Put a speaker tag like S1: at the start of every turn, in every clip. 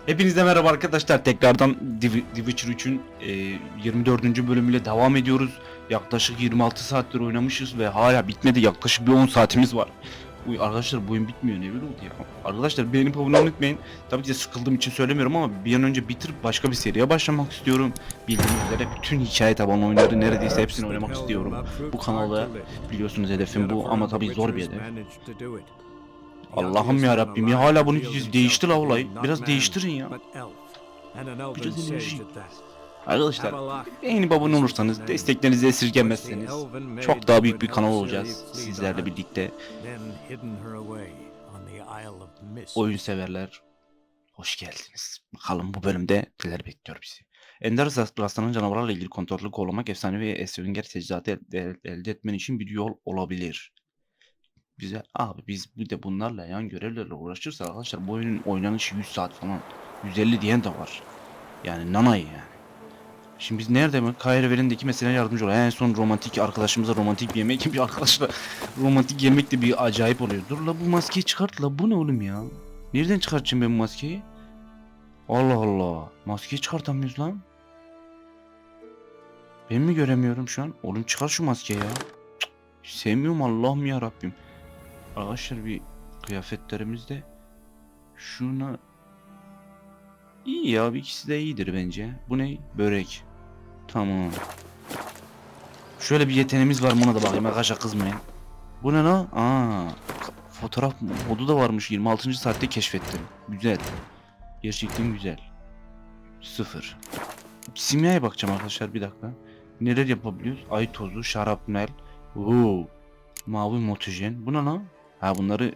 S1: Hepinize merhaba arkadaşlar. Tekrardan Witcher 3'ün 24. bölümüyle devam ediyoruz. Yaklaşık 26 saattir oynamışız ve hala bitmedi. Yaklaşık bir 10 saatimiz var. Arkadaşlar bu oyun bitmiyor, ne böyle oldu ya. Arkadaşlar beğenip abone olmayı unutmayın. Tabii ki de sıkıldığım için söylemiyorum ama bir an önce bitirip başka bir seriye başlamak istiyorum. Bildiğiniz üzere bütün hikaye tabanlı oyunları neredeyse hepsini oynamak istiyorum. Bu kanalda biliyorsunuz hedefim bu ama tabii zor bir hedef. Allah'ım ya Rabbim ya, hala bunu değiştir la olay. Biraz değiştirin ya. Biraz enerji. Arkadaşlar beğenip abone olursanız, desteklerinizi esirgemezseniz çok daha büyük bir kanal olacağız sizlerle birlikte. Oyun severler, hoş geldiniz. Bakalım bu bölümde neler bekliyor bizi. Ender rastlanan canavarlarla ilgili kontrollü kollamak, efsanevi ve sünger teçhizatı elde etmen için bir yol olabilir. Güzel abi, biz bir de bunlarla yan görevlerle uğraşırsa arkadaşlar bu oyunun oynanışı 100 saat falan, 150 diyen de var. Yani nanay yani. Şimdi biz nerede mi? Kahverenindeki mesela yardımcı oluyor. En son romantik arkadaşımıza romantik bir yemek bir arkadaşla romantik yemek de bir acayip oluyor. Dur la, bu maskeyi çıkart la, bu ne oğlum ya? Nereden çıkartacağım ben bu maskeyi? Allah Allah. Maskeyi çıkartamıyoruz lan. Ben mi göremiyorum şu an? Oğlum çıkar şu maskeyi ya. Cık, sevmiyorum Allah'ım ya Rabbim. Arkadaşlar bir kıyafetlerimizde şuna iyi ya, bir ikisi de iyidir bence. Bu ne? Börek. Tamam. Şöyle bir yeteneğimiz var, buna da bakayım arkadaşlar, kızmayın. Bu ne la? Fotoğraf modu da varmış, 26. saatte keşfettim. Güzel. Gerçekten güzel. 0. Simyaya bakacağım arkadaşlar, bir dakika. Neler yapabiliyoruz? Ay tozu, şarapnel. Mavi motojen. Bu ne lan? Ha bunları.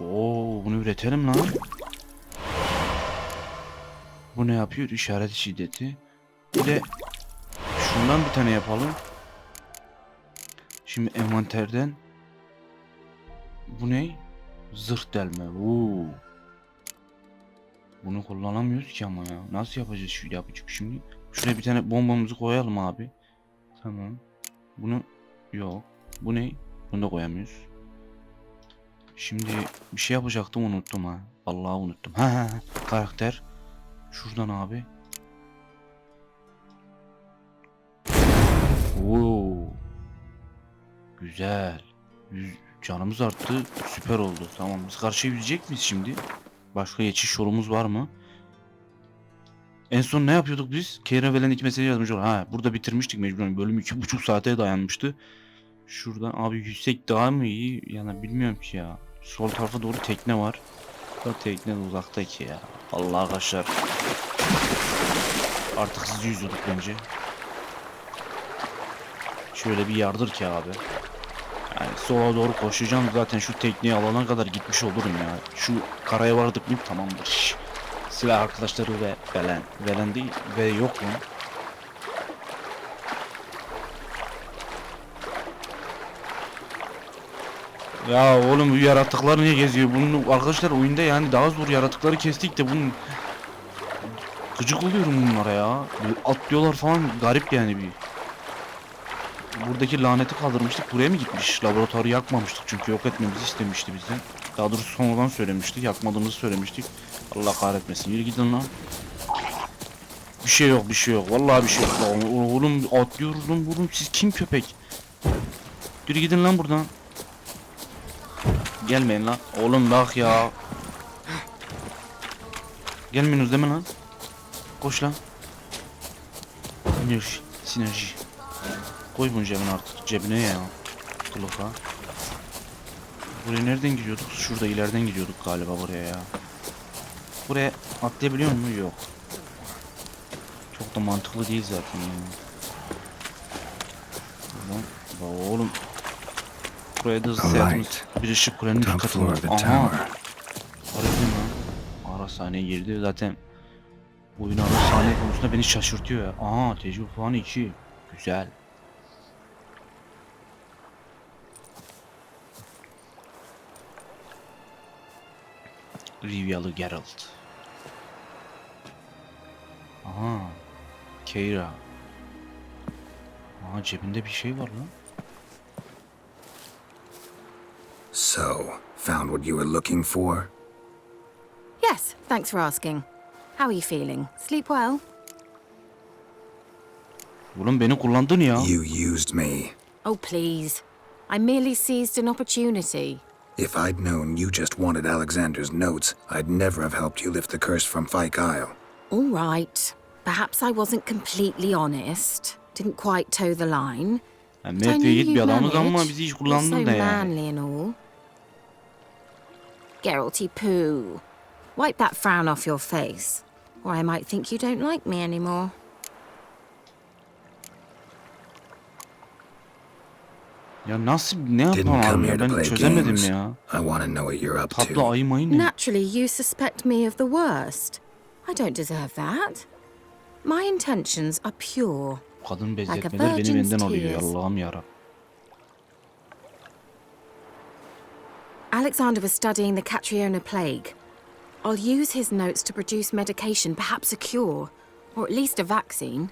S1: Bunu üretelim lan. Bu ne yapıyor? İşaret şiddeti. Bir de şundan bir tane yapalım. Şimdi envanterden. Bu ne? Zırh delme. Bunu kullanamıyoruz ki ama ya. Nasıl yapacağız şu yapacak şimdi? Şuraya bir tane bombamızı koyalım abi. Tamam. Bunu yok. Bu ne? Bunu da koyamıyoruz. Şimdi bir şey yapacaktım, unuttum ha. Vallahi unuttum. Ha. Karakter. Şuradan abi. Güzel. Canımız arttı. Süper oldu. Tamam. Biz karşıya yüzecek miyiz şimdi? Başka geçiş yolumuz var mı? En son ne yapıyorduk biz? Keyrevel'in iki mesele yazmış. Ha, burada bitirmiştik mecburen. Bölüm 2,5 saate dayanmıştı. Şuradan abi yüksek daha mı iyi? Yani bilmiyorum ki ya. Sol tarafa doğru tekne var. Da tekne de uzaktaki ya. Allah arkadaşlar. Artık sizi yüzüyorduk bence. Şöyle bir yardır ki abi. Yani sola doğru koşacağım, zaten şu tekneyi alana kadar gitmiş olurum ya. Şu karaya vardık mı tamamdır. Silah arkadaşları ve veren değil ve yok mu? Ya oğlum bu yaratıklar niye geziyor? Bunun arkadaşlar oyunda yani daha zor yaratıkları kestik de bunun gıcık oluyorum bunlara ya. Böyle atlıyorlar falan, garip yani bir. Buradaki laneti kaldırmıştık, buraya mı gitmiş? Laboratuvarı yakmamıştık çünkü yok etmemizi istemişti bizden. Daha doğrusu sonradan söylemiştik, yakmadığımızı söylemiştik. Allah kahretmesin, yürü gidin lan. Bir şey yok, bir şey yok, vallahi bir şey yok. Oğlum atlıyoruz lan, oğlum siz kim köpek? Yürü gidin lan buradan. Gelmeyin lan, oğlum bak ya. Gelmiyorsunuz değil mi lan? Koş lan. Sinerji. Koy bunu cebine artık, cebine ya. Kılıfa. Buraya nereden gidiyorduk? Şurada ileriden gidiyorduk galiba buraya ya. Buraya atlayabiliyor mu? Yok. Çok da mantıklı değil zaten yani. Buradan, oğlum. Buraya da hızlı seyahatimiz. Bir ışık kulenin üst katında. Aha. Harbiden lan. Ara sahneye girdi zaten. Oyun ara sahne konusunda beni şaşırtıyor ya. Aha, tecrübe puanı 2. Güzel. Rivyalı Geralt. Aha. Keira. Aha, cebinde bir şey var lan.
S2: So, found what you were looking for?
S3: Yes, thanks for asking.
S2: How are you feeling? Sleep well?
S1: Oğlum beni kullandın ya.
S3: You used me.
S2: Oh, please. I merely seized an opportunity.
S3: If I'd known you just wanted Alexander's notes, I'd never have helped you lift the curse from Fyke Isle.
S2: All right. Perhaps I wasn't completely honest. Didn't quite toe the line.
S1: Yani
S2: But I
S1: Mert
S2: knew
S1: Yiğit bir
S2: you'd
S1: adamız ama
S2: manage.
S1: bizi hiç
S2: You're
S1: kullandın
S2: so
S1: da yani.
S2: manly and all. Geralty poo. Wipe that frown off your face, or I might think you don't like me anymore.
S1: Ya nasıl ne
S3: Didn't come
S1: yapamam
S3: here
S1: ya
S3: to
S1: ben
S3: play
S1: çözemedim
S3: games.
S1: ya.
S3: I want to know what you're up
S1: Tatlı
S3: to.
S1: ayı mayı ne?
S2: Naturally, you suspect me of the worst. I don't deserve that. My intentions are pure.
S1: Kadın
S2: Like a
S1: benzetmeler beni
S2: virgin's
S1: benden alıyor
S2: tears.
S1: Allah'ım yarabbim.
S2: Alexander was studying the Catriona plague. I'll use his notes to produce medication, perhaps a cure, or at least a vaccine.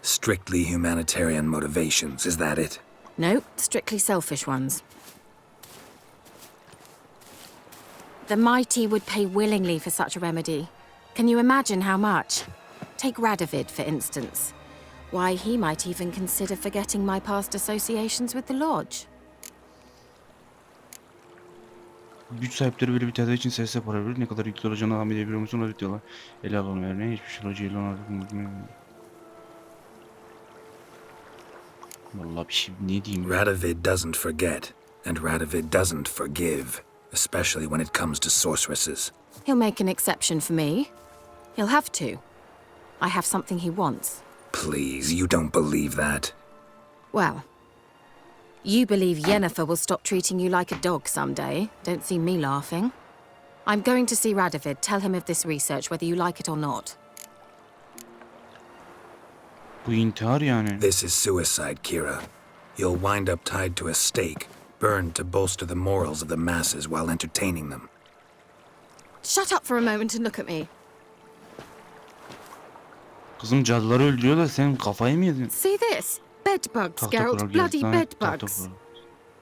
S3: Strictly humanitarian motivations, is that it?
S2: No, strictly selfish ones. The mighty would pay willingly for such a remedy. Can you imagine how much? Take Radovid, for instance. Why, he might even consider forgetting my past associations with the Lodge.
S1: Güç sahipleri böyle bir tedavi için sesle para verir. Ne kadar yüklü olacağını tahmin edebiliyor musun? Öyle diyorlar. Ele alalım örneğin. Hiçbir şey olacağıyla vallahi bir şey ne diyeyim.
S3: Radovid doesn't forget, and Radovid doesn't forgive, especially when it comes to sorceresses.
S2: He'll make an exception for me. He'll have to. I have something he wants.
S3: Please, you don't believe that.
S2: Well, you believe Yennefer will stop treating you like a dog someday. Don't see me laughing. I'm going to see Radovid, tell him of this research, whether you like it or not.
S1: Bu intihar yani.
S3: This is suicide, Kira. You'll wind up tied to a stake, burned to bolster the morals of the masses while entertaining them.
S2: Shut up for a moment and look at me.
S1: Kızım cadıları öldürüyor da sen kafayı mı yedin?
S2: See this? Bedbugs,
S1: Tahta
S2: Geralt.
S1: kural
S2: Bloody
S1: gezdi, tahta
S2: bedbugs.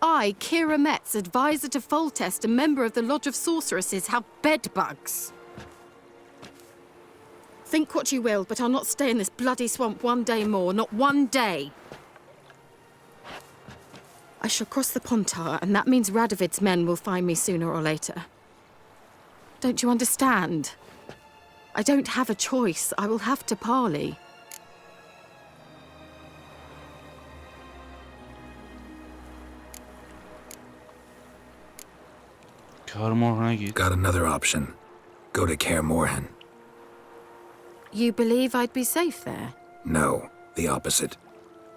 S1: kural.
S2: I, Kira Metz, advisor to Foltest, a member of the Lodge of Sorceresses, have bedbugs. Think what you will, but I'll not stay in this bloody swamp one day more, not one day. I shall cross the Pontar, and that means Radovid's men will find me sooner or later. Don't you understand? I don't have a choice. I will have to parley.
S1: Karmorhan'a git.
S3: Got another option. Go to Kaer Morhen.
S2: You believe I'd be safe there?
S3: No, the opposite.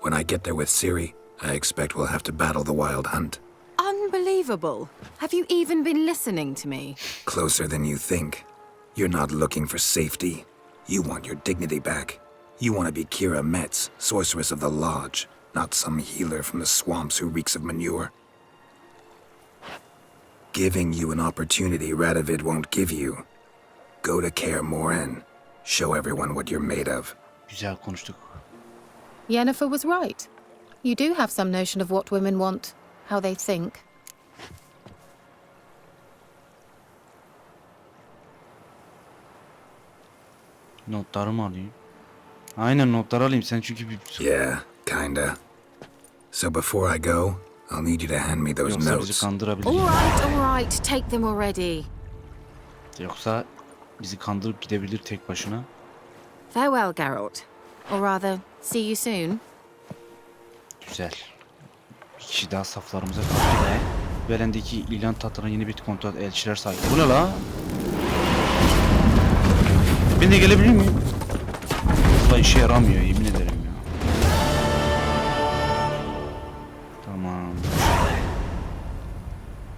S3: When I get there with Ciri, I expect we'll have to battle the Wıld Hunt.
S2: Unbelievable. Have you even been listening to me?
S3: Closer than you think. You're not looking for safety. You want your dignity back. You want to be Kira Metz, sorceress of the Lodge, not some healer from the swamps who reeks of manure. Giving you an opportunity Radovid won't give you. Go to Kaer Morhen. Show everyone what you're made of.
S1: Güzel konuştuk.
S2: Yennefer was right. You do have some notion of what women want, how they think.
S1: Notlarımı alayım. Aynen notları alayım sen çünkü bir...
S3: Yeah, kinda. So before I go, I'll need you to hand me those
S1: Yoksa bizi
S3: notes.
S1: kandırabilir.
S2: All right, take them already.
S1: Yoksa bizi kandırıp gidebilir tek başına.
S2: Farewell, Geralt. Or rather, see you soon.
S1: Güzel. Bir kişi daha saflarımıza kaldı ve Belen'deki ilan tahtına yeni bir kontrat elçiler sahip. Bu ne la? Ben de gelebilir miyim? Valla işe yaramıyor yemin ederim ya. Tamam.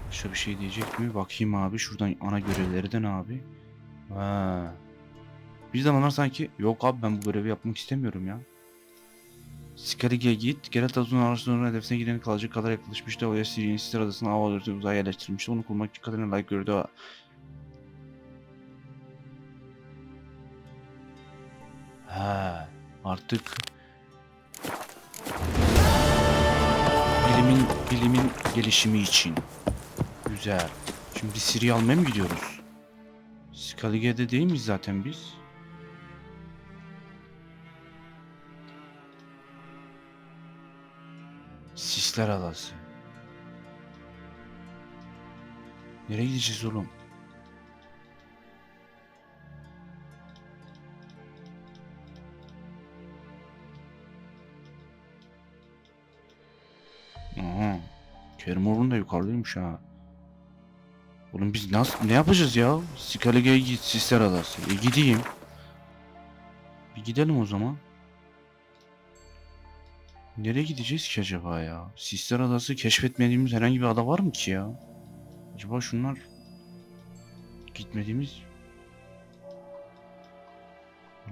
S1: Başka bir şey diyecek mi? Bakayım abi şuradan ana görevlerden abi. Ha. Bir zamanlar sanki yok abi ben bu görevi yapmak istemiyorum ya. Skellige git. Geralt uzun araştırmaların hedefine gideni kalacak kadar yaklaşmıştı. O Siri'nin Sister adasına havaları uzaya yerleştirilmişti. Onu kurmak için kadarına layık gördü. Ha, artık bilimin gelişimi için. Güzel. Şimdi Siri'yi almaya mı gidiyoruz? Skalige'de değil miyiz zaten biz? Sisler Adası. Nereye gideceğiz oğlum? Aha. Kerimoğlu'nun da yukarıdaymış ha. Oğlum biz ne yapacağız ya? Skalige'ye git, Sisler Adası. Gideyim. Bir gidelim o zaman. Nereye gideceğiz ki acaba ya? Sisler Adası keşfetmediğimiz herhangi bir ada var mı ki ya? Acaba şunlar gitmediğimiz...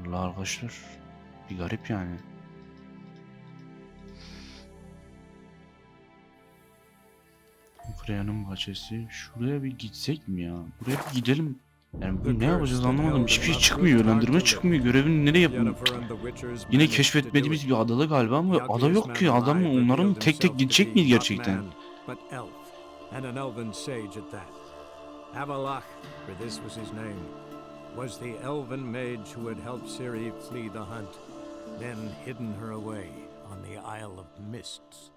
S1: Allah arkadaşlar. Bir garip yani. Freyan'ın bahçesi. Şuraya bir gitsek mi ya? Buraya bir gidelim. Yani bu ne yapacağız anlamadım. Hiçbir şey çıkmıyor. Yönlendirme çıkmıyor. Görevini nereye yapın? Yine keşfetmediğimiz bir adada galiba ama ada yok ki. Adam onların tek tek gidecek miyiz gerçekten?
S4: Was the elven mage who had helped Ciri flee the hunt, then hidden her away on the Isle of Mists.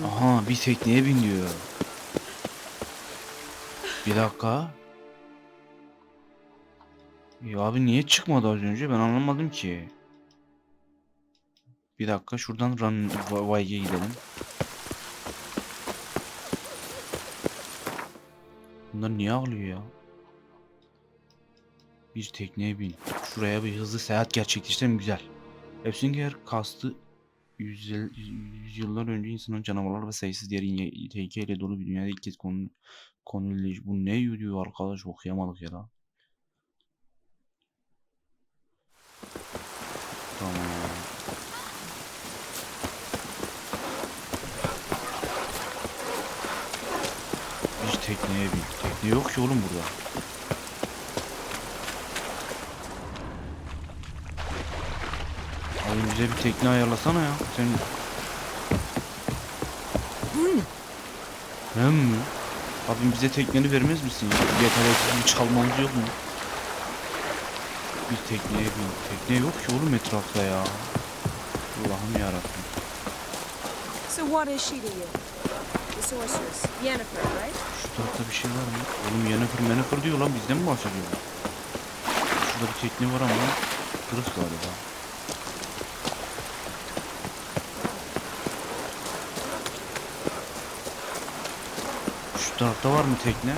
S1: Aha bir tekneye bin diyor. Bir dakika. Ya abi niye çıkmadı az önce ben anlamadım ki. Bir dakika şuradan Runway'e gidelim. Bunlar niye ağlıyor ya? Bir tekneye bin. Şuraya bir hızlı seyahat gerçekleştirelim güzel. Hepsinger kastı yüzyıllar önce insanın canavarlar ve sayısız diğer tehlikeyle dolu bir dünyada ilk kez konuyla bu ne yürüyor arkadaş okuyamadık ya da. Tamam. Bir tekneye bin. Tekne yok ki oğlum burada. Abi bize bir tekne ayarlasana ya. Sen... Hem mi? Abim bize tekneni vermez misin ya? Yeterli bir çalmamız yok mu? Bir tekneye bin. Tekne yok ki oğlum etrafta ya. Allah'ım yarabbim.
S5: So what is she to you? The sorceress, Yennefer, right?
S1: Şu tarafta bir şey var mı? Oğlum Yennefer diyor lan bizden mi bahsediyor? Şurada bir tekne var ama kırık galiba. Şu tarafta var mı tekne?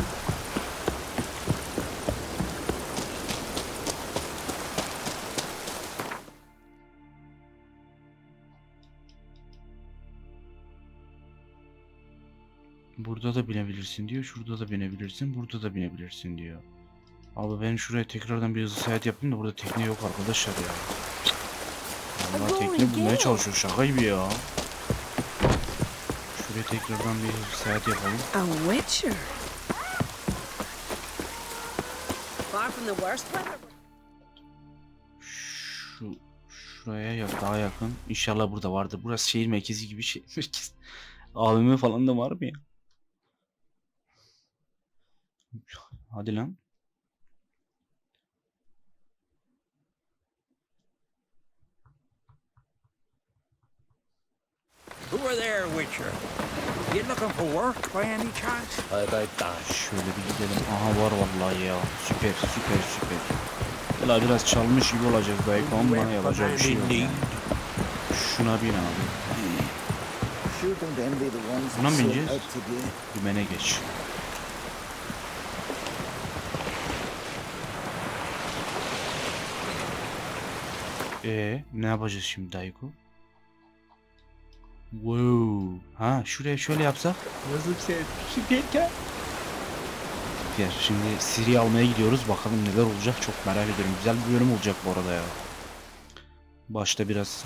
S1: Burada da binebilirsin diyor. Şurada da binebilirsin. Burada da binebilirsin diyor. Abi ben şuraya tekrardan bir hızlı seyahat yapayım da burada tekne yok arkadaşlar ya. Vallahi tekne bulmaya çalışıyor. Şaka gibi ya. Şuraya tekrardan bir hızlı seyahat yapalım.
S5: A witcher. Far from the worst weather.
S1: Şuraya daha yakın. İnşallah burada vardır. Burası şehir merkezi gibi şey. AVM falan da var mı ya? Hadi lan.
S4: Who are there, Witcher? You looking for work by any chance?
S1: Şöyle bir gidelim. Aha var vallahi ya. Süper. Valla biraz çalmış gibi olacak belki ama yapacak bir şey yok yani. Şuna bin abi. Buna mı bineceğiz? Dümene geç. Ne yapacağız şimdi Dayko? Wow. Ha şuraya şöyle yapsak. Yazık süper. Şimdi Siri almaya gidiyoruz. Bakalım neler olacak çok merak ediyorum. Güzel bir bölüm olacak bu arada ya. Başta biraz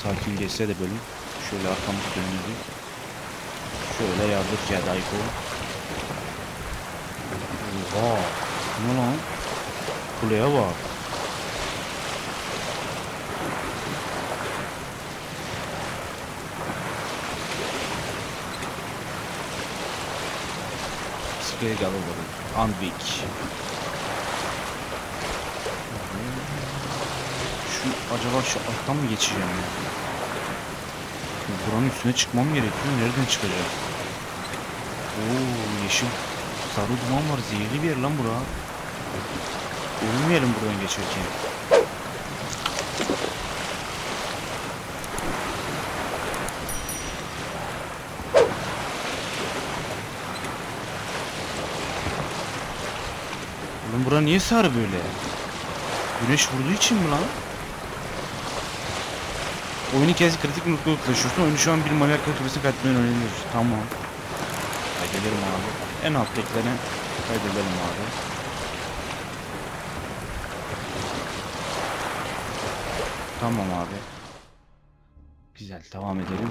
S1: sakin geçse de bölüm. Şöyle arkamızı dönelim. Şöyle yardık ya Dayko. Oha. Ne lan? Kuleye bak. Skate alalım. Anvik. Şu acaba şu alttan mı geçeceğim ya? Buranın üstüne çıkmam gerekiyor. Nereden çıkacağım? Oo, yeşil sarı duman var. Zehirli bir yer lan bura. Ölmeyelim buradan geçerken. Oğlum bura niye sarı böyle? Güneş vurduğu için mi lan? Oyunu kez kritik mutlulukla yaşıyorsun. Oyunu şu an bir manyak kalitesini kaydetmeyi öğreniyoruz. Tamam. Kaydedelim abi. En alttakilerine kaydedelim abi. Tamam abi. Güzel, devam edelim.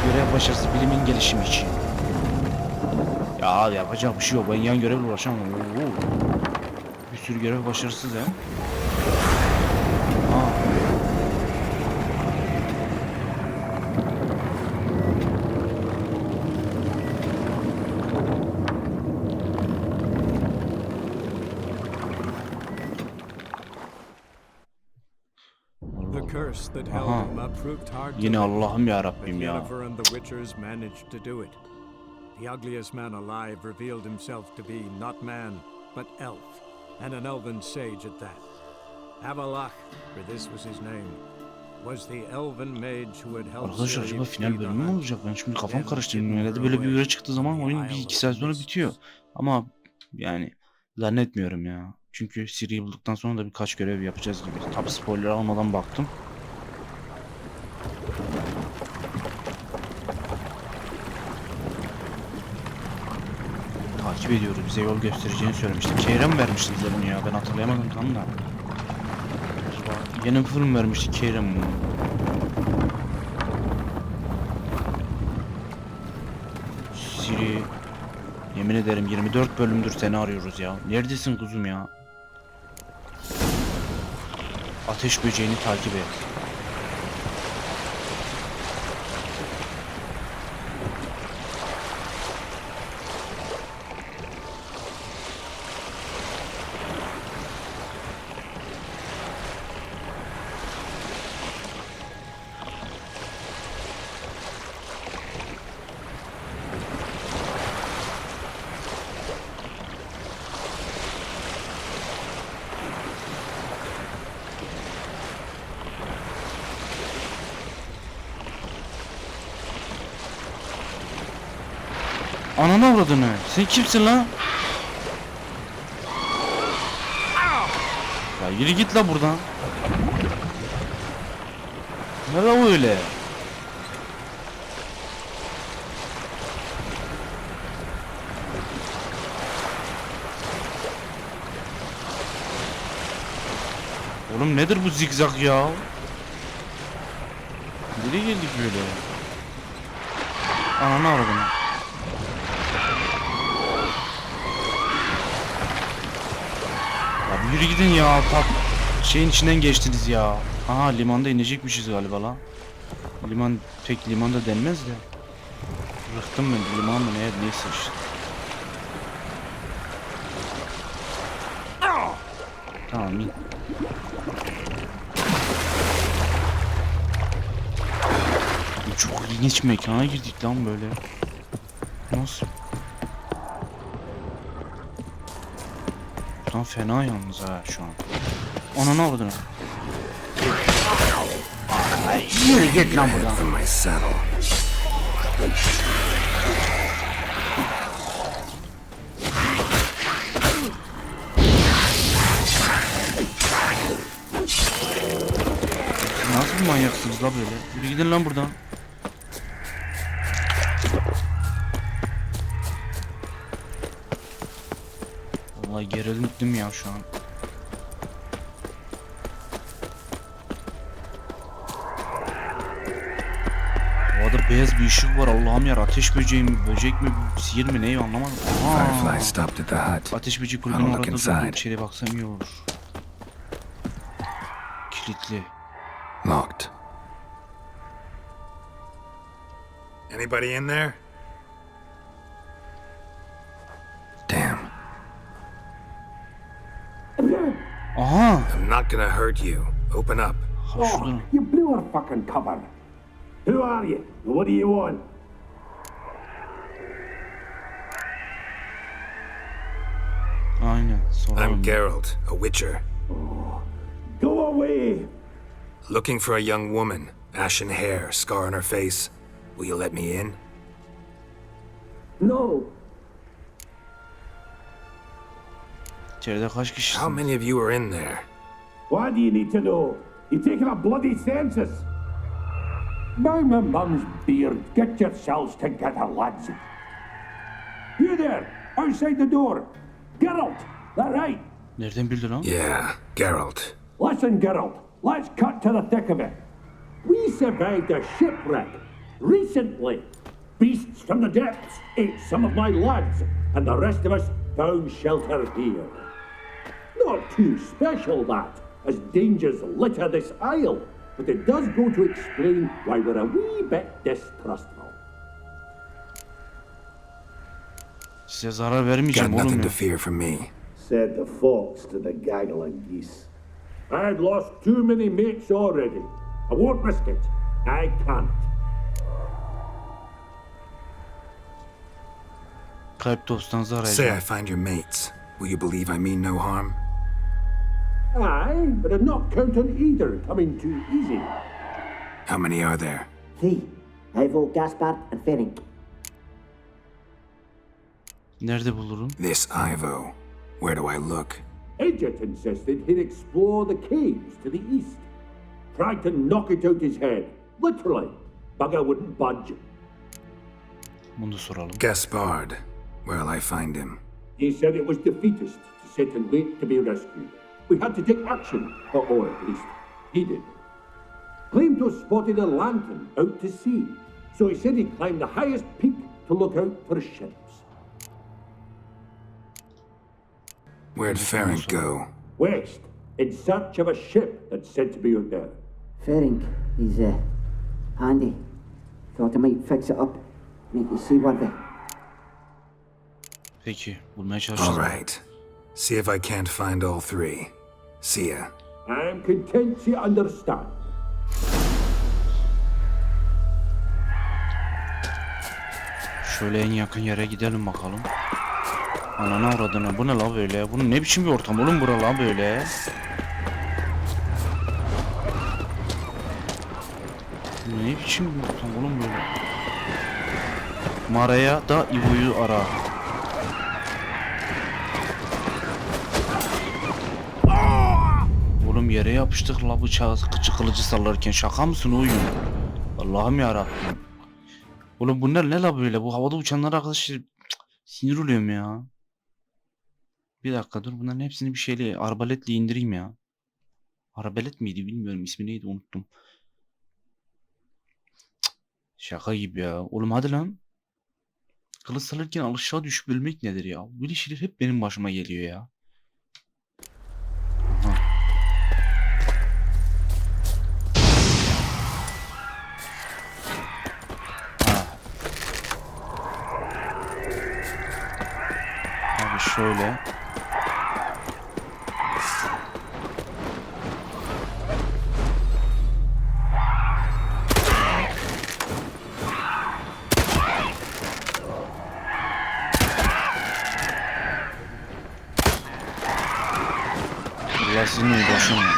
S1: Görev başarısı bilimin gelişimi için. Ya yapacak bir şey yok. Ben yan görevle uğraşamam. Oo. Bir sürü görev başarısız ya. Aha. Yine Allah'ım ya Rabbim ya.
S4: The ugliest man alive revealed himself to be not man, but elf, and an elven sage at that. Avalach, for this was his name, was the elven mage who had helped.
S1: Arkadaşlar acaba final bölümü mü olacak? Ben şimdi kafam karıştı. Genelde böyle bir göre çıktığı zaman oyun 1-2 saat sonra bitiyor. Ama yani zannetmiyorum ya. Çünkü Siri'yi bulduktan sonra da birkaç görev yapacağız gibi. Tabi spoiler almadan baktım. Takip ediyoruz. Bize yol göstereceğini söylemişti. Kerem vermişti bize bunu ya. Ben hatırlayamadım tam da. Yeni film vermişti Kerem bunu. Siri. Yemin ederim 24 bölümdür seni arıyoruz ya. Neredesin kuzum ya? Ateş böceğini takip et. Ananı avradını. Sen kimsin lan? Ya yürü git la buradan. Ne la öyle? Oğlum nedir bu zigzag ya? Nereye geldik böyle? Ananı avradını. Yürü gidin ya, şeyin içinden geçtiniz ya. Aha, limanda inecekmişiz galiba la. Liman pek limanda denmez de. Rıhtım ben, liman mı neyse işte. Tamam in. Çok ilginç mekana girdik lan böyle. Nasıl? Lan fena yalnız ha şu an. Ona ne oldu? Yürü git lan buradan. Nasıl bir manyaksınız la böyle? Yürü gidin lan buradan. Vallahi gerildim ya şu an. Havada beyaz bir ışık var Allah'ım ya, ateş böceği mi, böcek mi, sihir mi, neyi anlamadım.
S3: Firefly stopped at the hut.
S1: Ateş böceği
S3: I'll
S1: kulübünün
S3: look
S1: orada durdu.
S3: inside.
S1: İçeri baksam iyi olur. Kilitli.
S3: Locked. Anybody in there? Damn.
S1: Aha!
S3: I'm not gonna hurt you. Open up.
S1: Ha şuradan.
S6: You blew our fucking cover. Who are you? What do you want?
S1: Aynen.
S3: I'm
S1: Soralım.
S3: Geralt, a witcher.
S6: Go away!
S3: Looking for a young woman. Ashen hair, scar on her face. Will you let me in?
S6: No.
S1: İçeride kaç
S3: How
S1: kişisin?
S3: many of you are in there?
S6: Why do you need to know? You taking a bloody census? By my mum's beard, get yourselves together, lads. You there, outside the door. Geralt, that right?
S1: Nereden bildin lan?
S3: Yeah, Geralt.
S6: Listen, Geralt, let's cut to the thick of it. We survived a shipwreck recently. Beasts from the depths ate some of my lads, and the rest of us found shelter here. Not too special, that, as dangers litter this isle, but it does go to explain why we're a wee bit distrustful.
S1: Size zarar
S3: Got
S1: vermeyeceğim oğlum
S3: nothing
S1: ya.
S3: to fear from me.
S6: Said the fox to the gaggle of geese. I've lost too many mates already. I won't risk it. I can't.
S1: Kayıp dostlarınızı
S3: Say
S1: arayacağım.
S3: I find your mates. Will you believe I mean no harm?
S6: Aye, but I'm not counting either coming too easy.
S3: How many are there?
S7: 3. Ivo, Gaspard, and Ferenc.
S1: Nerede bulurum?
S3: This Ivo. Where do I look?
S6: Agent insisted he'd explore the caves to the east. Tried to knock it out his head. Literally. Bugger wouldn't budge.
S1: Bunu da soralım.
S3: Gaspard. Where'll I find him?
S6: He said it was defeatist to sit and wait to be rescued. We had to take action, or at least he did. Claimed to have spotted a lantern out to sea, so he said he'd climb the highest peak to look out for ships.
S3: Where'd Ferenc go?
S6: West, in search of a ship that's said to be out there.
S7: Ferenc, he's handy. Thought I might fix it up, make it seaworthy.
S1: Peki. Bulmaya
S3: All
S1: çalışacağız.
S3: right. See if I can't find all three. See ya.
S6: I'm content you understand.
S1: Şöyle en yakın yere gidelim bakalım. Ananı avradına, bu ne la böyle? Bunun ne biçim bir ortam oğlum bura la böyle? Bu ne biçim bir ortam oğlum böyle? Mağaraya da İvo'yu ara. Oğlum yere yapıştık la bıçağı kılıcı sallarken, şaka mısın oyun? Allah'ım yarabbim. Oğlum bunlar ne la böyle? Bu havada uçanlar arkadaşlar, sinir oluyorum ya. Bir dakika dur, bunların hepsini bir şeyle, arbaletle indireyim ya. Arbalet miydi bilmiyorum, ismi neydi unuttum. Şaka gibi ya. Oğlum hadi lan. Kılıç salırken aşağı düşüp ölmek nedir ya? Böyle şeyler hep benim başıma geliyor ya. Aha. Abi şöyle. Allah senin uğraşın ya.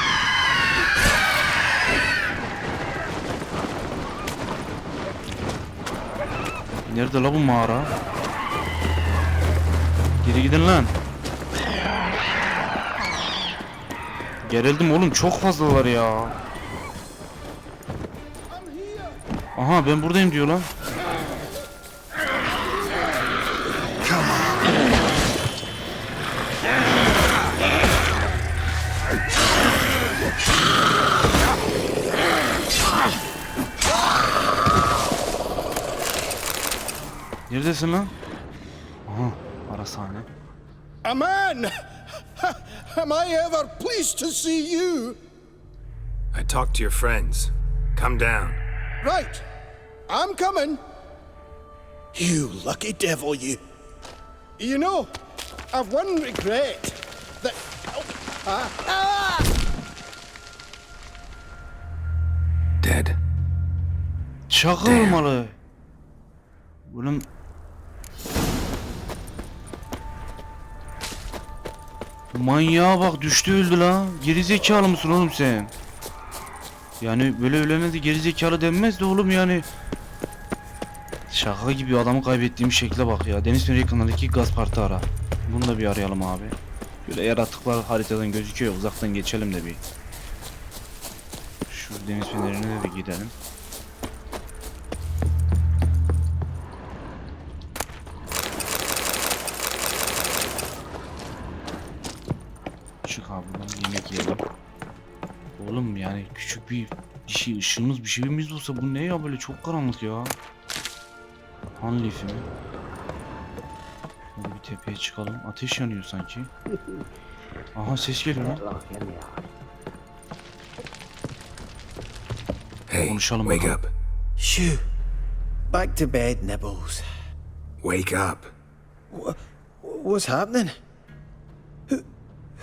S1: Nerede la bu mağara? Geri gidin lan. Gerildim oğlum, çok fazlalar ya. Aha ben buradayım diyor lan. Neredesin lan? Aha, ara sahne.
S8: Aman! Am I ever pleased to see you?
S3: I talked to your friends. Come down.
S8: Right. I'm coming. You lucky devil, you. You know, I've one regret. That...
S3: Dead.
S1: Şaka olmalı. Bunun... Manyağa bak, düştü öldü la. Geri zekalı mısın oğlum sen? Yani böyle ölene de geri zekalı denmez de oğlum yani. Şaka gibi adamı kaybettiğim şekle bak ya. Deniz feneri yakınlarındaki gaz partı ara. Bunu da bir arayalım abi. Böyle yaratıklar haritadan gözüküyor. Uzaktan geçelim de bir. Şu deniz fenerine de bir gidelim. Çık abi buradan yemek yiyelim. Oğlum yani küçük bir şey, ışığımız bir şeyimiz olsa bu ne ya, böyle çok karanlık ya. Hanlifi mi? Hadi bir tepeye çıkalım. Ateş yanıyor sanki. Aha ses geliyor lan.
S3: Hey,
S1: Konuşalım
S3: wake
S1: bakalım.
S3: up.
S8: Shoo. Back to bed, Nibbles.
S3: Wake up.
S8: What's happening?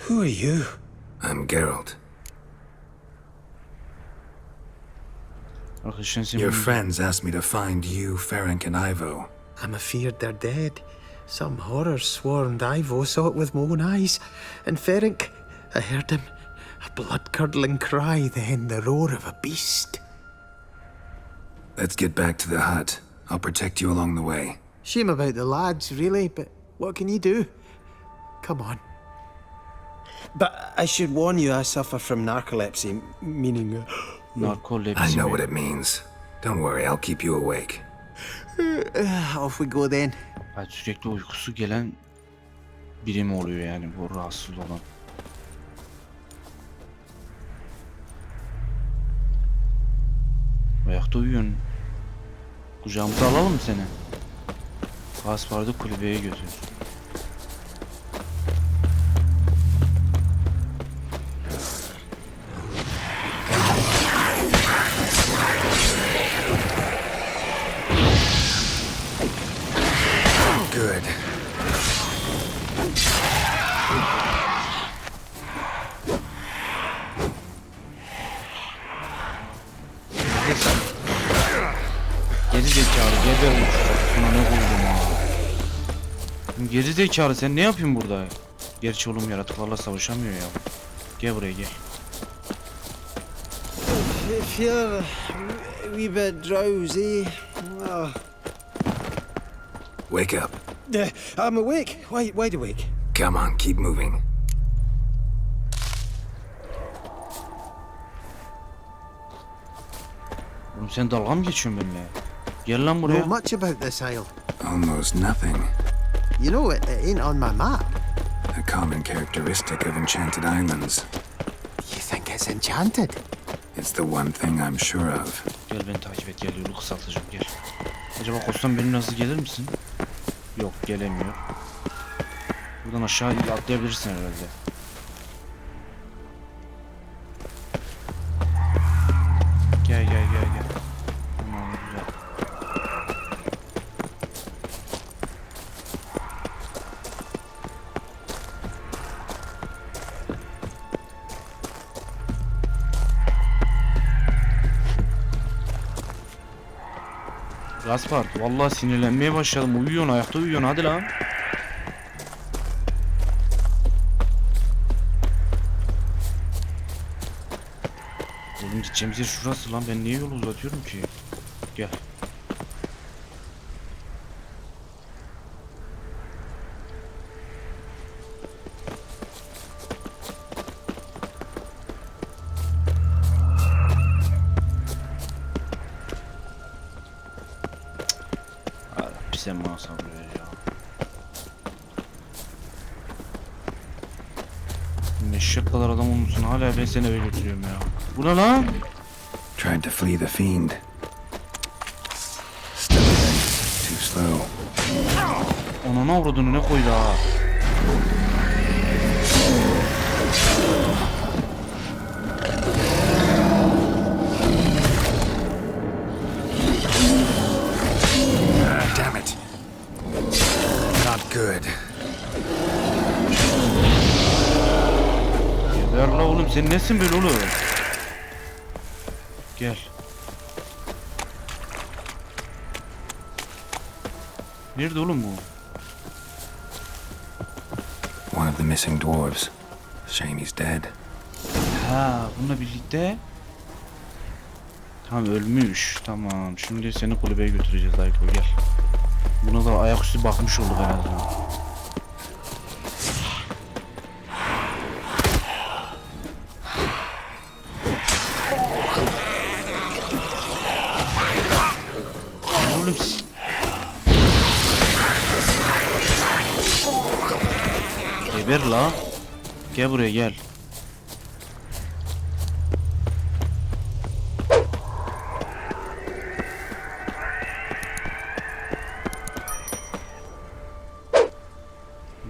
S8: Who are you?
S3: I'm Geralt.
S1: Arkadaşlar sen
S3: Your friends asked me to find you, Ferenc and Ivo.
S9: I'm afeard they're dead. Some horror swarmed Ivo, saw it with my own eyes. And Ferenc, I heard him. A blood-curdling cry, then the roar of a beast.
S3: Let's get back to the hut. I'll protect you along the way.
S9: Shame about the lads, really, but what can you do? Come on.
S8: But I should warn you, I suffer from narcolepsy, meaning...
S1: narkolepsi
S3: I know
S1: mi?
S3: what it means. Don't worry, I'll keep you awake.
S9: Off we go then.
S1: Yani sürekli uykusu gelen biri mi oluyor yani bu rahatsız olan? Ayakta uyuyorsun. Kucağımıza alalım mı seni? Gaspar'da kulübeye götür.
S3: Good.
S1: Geri zekalı geber şuna ne koydum ha. Geri zekalı sen ne yapıyorsun burada? Gerçi oğlum yaratıklarla savaşamıyor ya. Gel buraya gel.
S8: I feel a wee bit drowsy.
S3: Wake up.
S8: I'm awake. Wide awake.
S3: Come on, keep moving.
S1: Oğlum sen dalga mı geçiyorsun benimle? Gel lan buraya.
S9: Know much about this isle.
S3: Almost nothing.
S9: You know, it ain't on my map.
S3: A common characteristic of enchanted islands.
S9: You think it's enchanted?
S3: It's the one thing I'm sure of.
S1: Gel beni takip et, gel yolu kısaltacağım gel. Acaba Kostan benimle hızlı gelir misin? Yok gelemiyor. Buradan aşağı atlayabilirsin herhalde. Gel. Tamam güzel. Gaspar, vallahi sinirlenmeye başladım. Uyuyorsun, ayakta uyuyorsun. Hadi lan. Oğlum gideceğimiz yer şurası lan. Ben niye yolu uzatıyorum ki? Gel. Sen bana sabır ver ya. Meşşek kadar adam olmuşsun, hala ben seni eve götürüyorum ya. Bu ne lan?
S3: Tried to flee the fiend. Still too slow.
S1: Ona avradını ne koydu ha?
S3: Damn it. Not good.
S1: Geber la oğlum, sen nesin böyle oğlum? Gel. Nerede oğlum bu?
S3: One of the missing dwarves. Shame he's dead.
S1: Ha, bununla birlikte. Tamam, ölmüş. Tamam. Şimdi seni kulübeye götüreceğiz Ayko, gel. Buna da ayaküstü bakmış olduk en azından. Oğlum geber la. Gel buraya gel.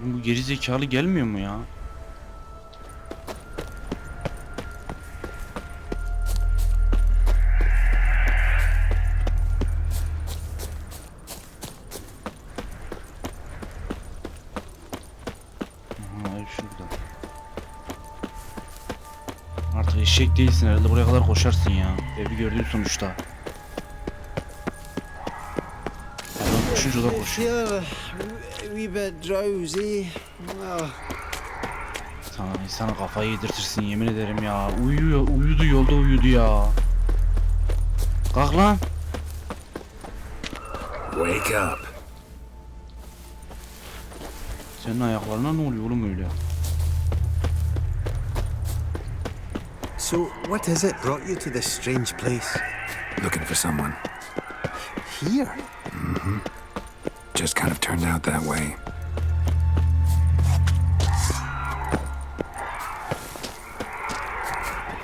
S1: Bu geri zekalı gelmiyor mu ya? Aha, ev şurada. Artık eşek değilsin herhalde, buraya kadar koşarsın ya. Evi gördüğün sonuçta. Adam koşunca da koşuyor.
S8: Feel a wee bit drowsy.
S1: Sana kafayı yedirtirsin yemin ederim ya. Uyudu yolda uyudu ya. Kalk lan.
S3: Wake up.
S1: Senin ayaklarına ne oluyor oğlum öyle?
S9: So, what is it brought you to this strange place?
S3: Looking for someone.
S9: Here?
S3: Just kind of turned out that way.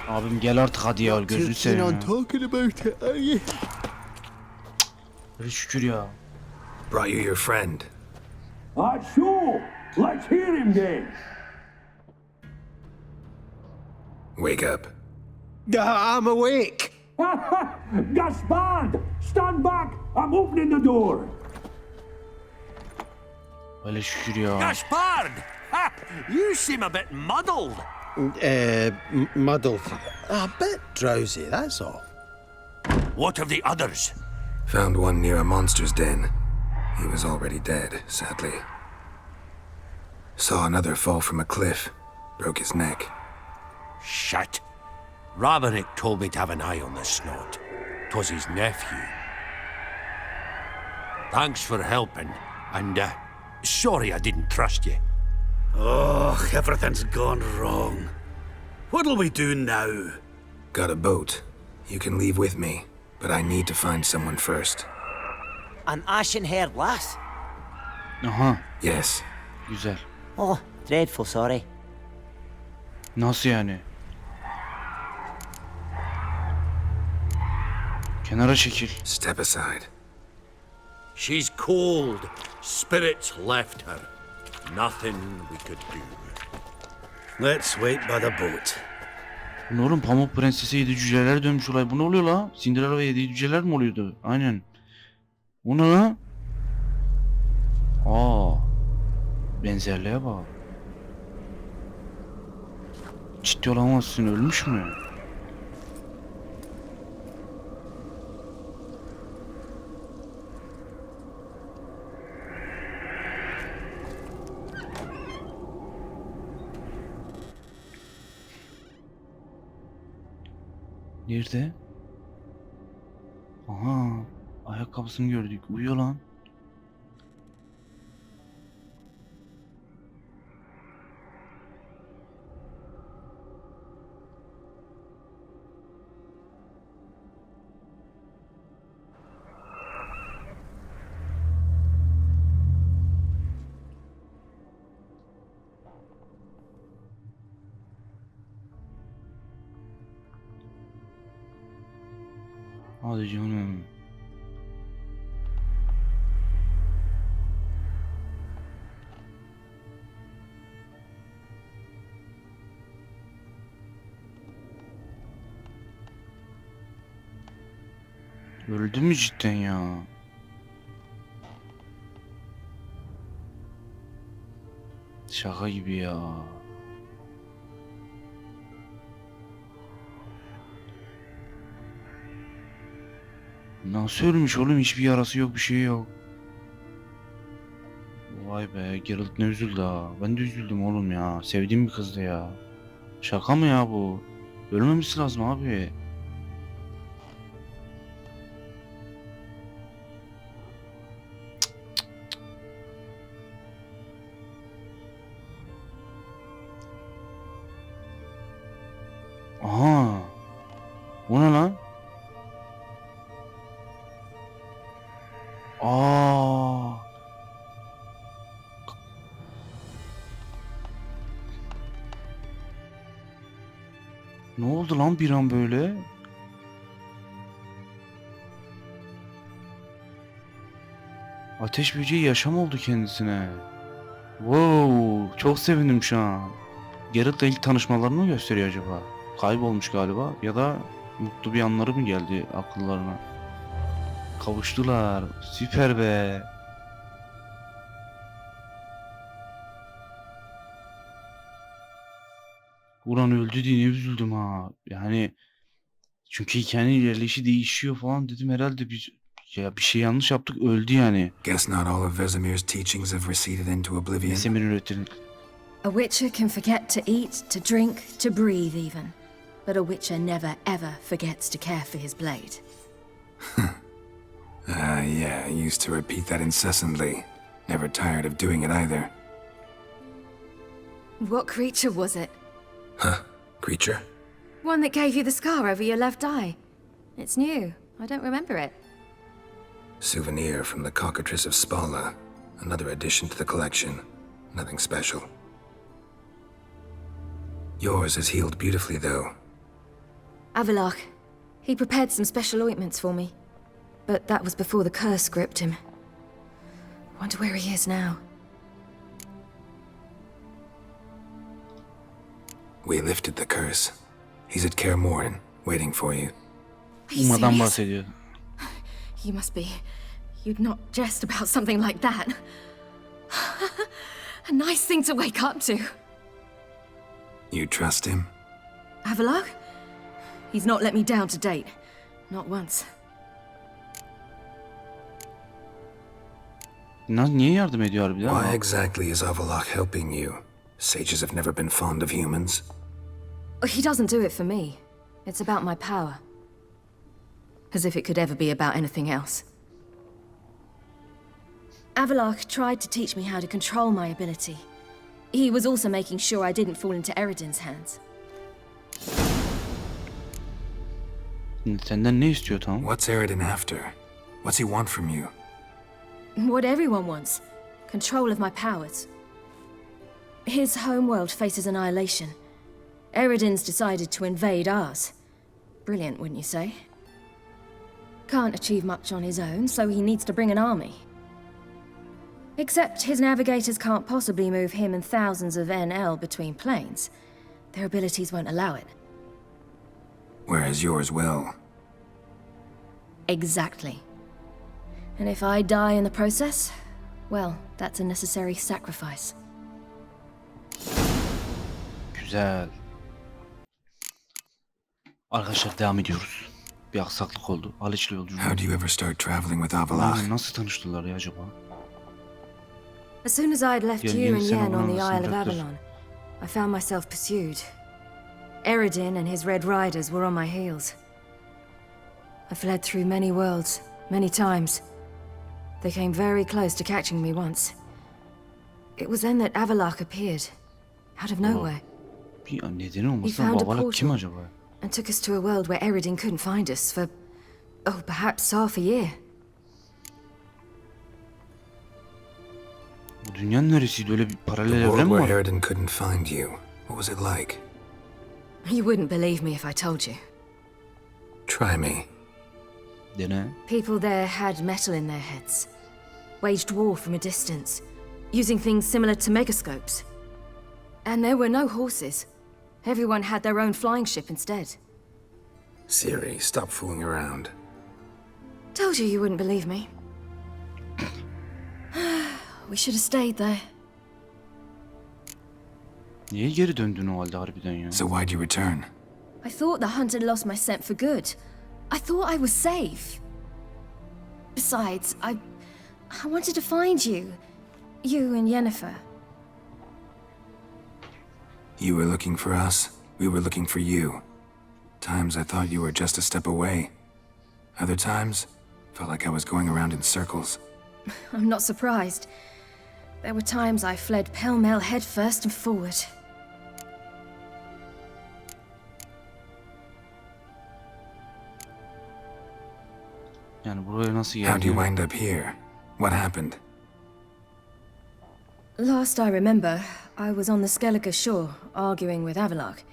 S1: Abim gel artık hadi ya, gözünü
S9: Too keen
S1: seveyim
S9: on
S1: ya.
S9: talking about it, are you?
S1: Şükür ya.
S3: Brought you your friend.
S6: That's so. Let's hear him then.
S3: Wake up.
S9: I'm awake.
S6: Gaspard! Stand back! I'm opening the door.
S1: Öyle şükür ya.
S10: Gaspard! Ha! You seem a bit muddled.
S9: Muddled. A bit drowsy, that's all.
S10: What of the others?
S3: Found one near a monster's den. He was already dead, sadly. Saw another fall from a cliff. Broke his neck.
S10: Shit. Ravenik told me to have an eye on the snot. 'Twas his nephew. Thanks for helping, and sorry I didn't trust you.
S11: Oh, everything's gone wrong. What'll we do now?
S3: Got a boat. You can leave with me, but I need to find someone first.
S12: An ashen-haired lass?
S1: Aha,
S3: Yes.
S1: güzel.
S12: Oh, dreadful sorry.
S1: Nasıl yani? Kenara çekil.
S3: Step aside.
S10: She's cold. Spirits left her. Nothing we could do.
S11: Let's wait by the boat.
S1: Bu ne oğlum, Pamuk Prenses'e 7 cüceler dönmüş olay. Bu ne oluyor la? Cinderella ve 7 cüceler mi oluyordu? Aynen. Bu ne la? Aa. Benzerliğe bak. Ciddi olamazsın, ölmüş mü? Nerede? Aha, ayakkabısını gördük. Uyuyor lan. Hadi canım. Öldü mü cidden ya? Şaka gibi ya. Nasıl ölmüş oğlum? Hiçbir yarası yok, bir şey yok. Vay be, Geralt ne üzüldü ha. Ben de üzüldüm oğlum ya. Sevdiğim bir kızdı ya. Şaka mı ya bu? Ölmemesi lazım abi. Aha. O ne lan? Aa. Ne oldu lan bir an böyle? Ateş böceği yaşam oldu kendisine. Wow, çok sevindim şu an. Geralt'la ilk tanışmalarını mı gösteriyor acaba? Kaybolmuş galiba ya da mutlu bir anları mı geldi akıllarına? Kavuştular. Süper be. Ulan öldü diye ne üzüldüm ha. Yani çünkü hikayenin ilerleyişi değişiyor falan dedim herhalde bir şey yanlış yaptık öldü yani.
S3: Guess not all of Vesemir's teachings have receded into oblivion.
S1: Vesemir'in öğrettiğini.
S13: A witcher can forget to eat, to drink, to breathe even. But a witcher never ever forgets to care for his blade.
S3: Yeah, I used to repeat that incessantly. Never tired of doing it either.
S13: What creature was it?
S3: Huh? Creature?
S13: One that gave you the scar over your left eye. It's new. I don't remember it.
S3: Souvenir from the cockatrice of Spala. Another addition to the collection. Nothing special. Yours has healed beautifully, though.
S13: Avalach. He prepared some special ointments for me. But that was before the curse gripped him. Wonder where he is now.
S3: We lifted the curse. He's at Kaer Morhen, waiting for you.
S1: Ummadan bahsediyor.
S13: You must be. You'd not jest about something like that. A nice thing to wake up to.
S3: You trust him?
S13: Avalach? He's not let me down to date. Not once.
S1: Niye yardım ediyor harbiden?
S3: Why exactly is Avalach helping you? Sages have never been fond of humans.
S13: He doesn't do it for me. It's about my power. As if it could ever be about anything else. Avalach tried to teach me how to control my ability. He was also making sure I didn't fall into Eredin's hands.
S1: Senden ne istiyor tam?
S3: What's Eredin after? What's he want from you?
S13: What everyone wants. Control of my powers. His homeworld faces annihilation. Eredin's decided to invade ours. Brilliant, wouldn't you say? Can't achieve much on his own, so he needs to bring an army. Except his navigators can't possibly move him and thousands of NL between planes. Their abilities won't allow it.
S3: Whereas yours will.
S13: Exactly. And if I die in the process, well, that's a necessary sacrifice.
S1: Güzel. Arkadaşlar devam ediyoruz. Bir aksaklık oldu. Haliçli yolculuğu.
S3: How do you ever start traveling with Avalach?
S1: Nasıl tanıştılar ya acaba?
S13: As soon as I'd left you and
S1: sen
S13: Yen on the
S1: olmalısın,
S13: Isle of
S1: bıraktır.
S13: Avalon, I found myself pursued. Eredin and his Red Riders were on my heels. I fled through many worlds, many times. They came very close to catching me once. It was then that Avalach appeared, out of nowhere.
S1: Bir nedeni olmasa
S13: found a
S1: babalar kim
S13: portal.
S1: acaba?
S13: And took us to a world where Eredin couldn't find us for, oh, perhaps half a year.
S1: Bu dünyanın neresiydi? Öyle bir paralel
S3: The world
S1: evren mi
S3: where
S1: var?
S3: Eredin couldn't find you. What was it like?
S13: You wouldn't believe me if I told you.
S3: Try me.
S1: Dene.
S13: People there had metal in their heads, waged war from a distance, using things similar to megascopes. And there were no horses. Everyone had their own flying ship instead.
S3: Ciri, stop fooling around.
S13: Told you wouldn't believe me. We should have stayed there.
S1: Niye geri döndün o halde harbiden ya?
S3: So why'd you return?
S13: I thought the hunt had lost my scent for good. I thought I was safe. Besides, I wanted to find you. You and Yennefer.
S3: You were looking for us, we were looking for you. Times I thought you were just a step away. Other times, felt like I was going around in circles.
S13: I'm not surprised. There were times I fled pell-mell head first and forward.
S1: Yani buraya nasıl geldin?
S3: How'd you wind up here? What happened?
S13: Last I remember, I was on the Skellige shore, arguing with Avalok.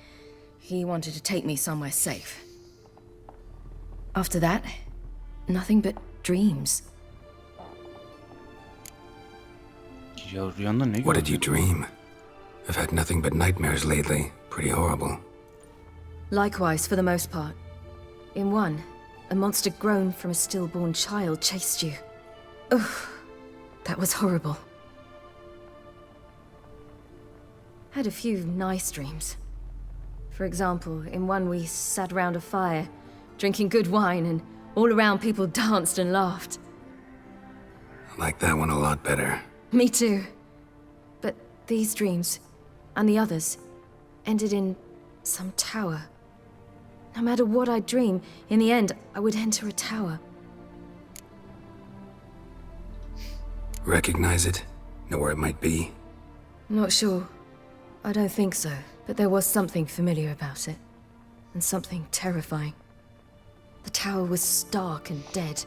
S13: He wanted to take me somewhere safe. After that, nothing but dreams.
S1: Ya rüyanda ne
S3: What did
S1: gördün?
S3: you dream? I've had nothing but nightmares lately. Pretty horrible.
S13: Likewise, for the most part. In one, a monster grown from a stillborn child chased you. Ugh, that was horrible. Had a few nice dreams. For example, in one we sat around a fire, drinking good wine, and all around people danced and laughed.
S3: I like that one a lot better.
S13: Me too. But these dreams, and the others, ended in some tower. No matter what I dream, in the end, I would enter a tower.
S3: Recognize it? Know where it might be?
S13: Not sure. I don't think so, but there was something familiar about it. And something terrifying. The tower was stark and dead.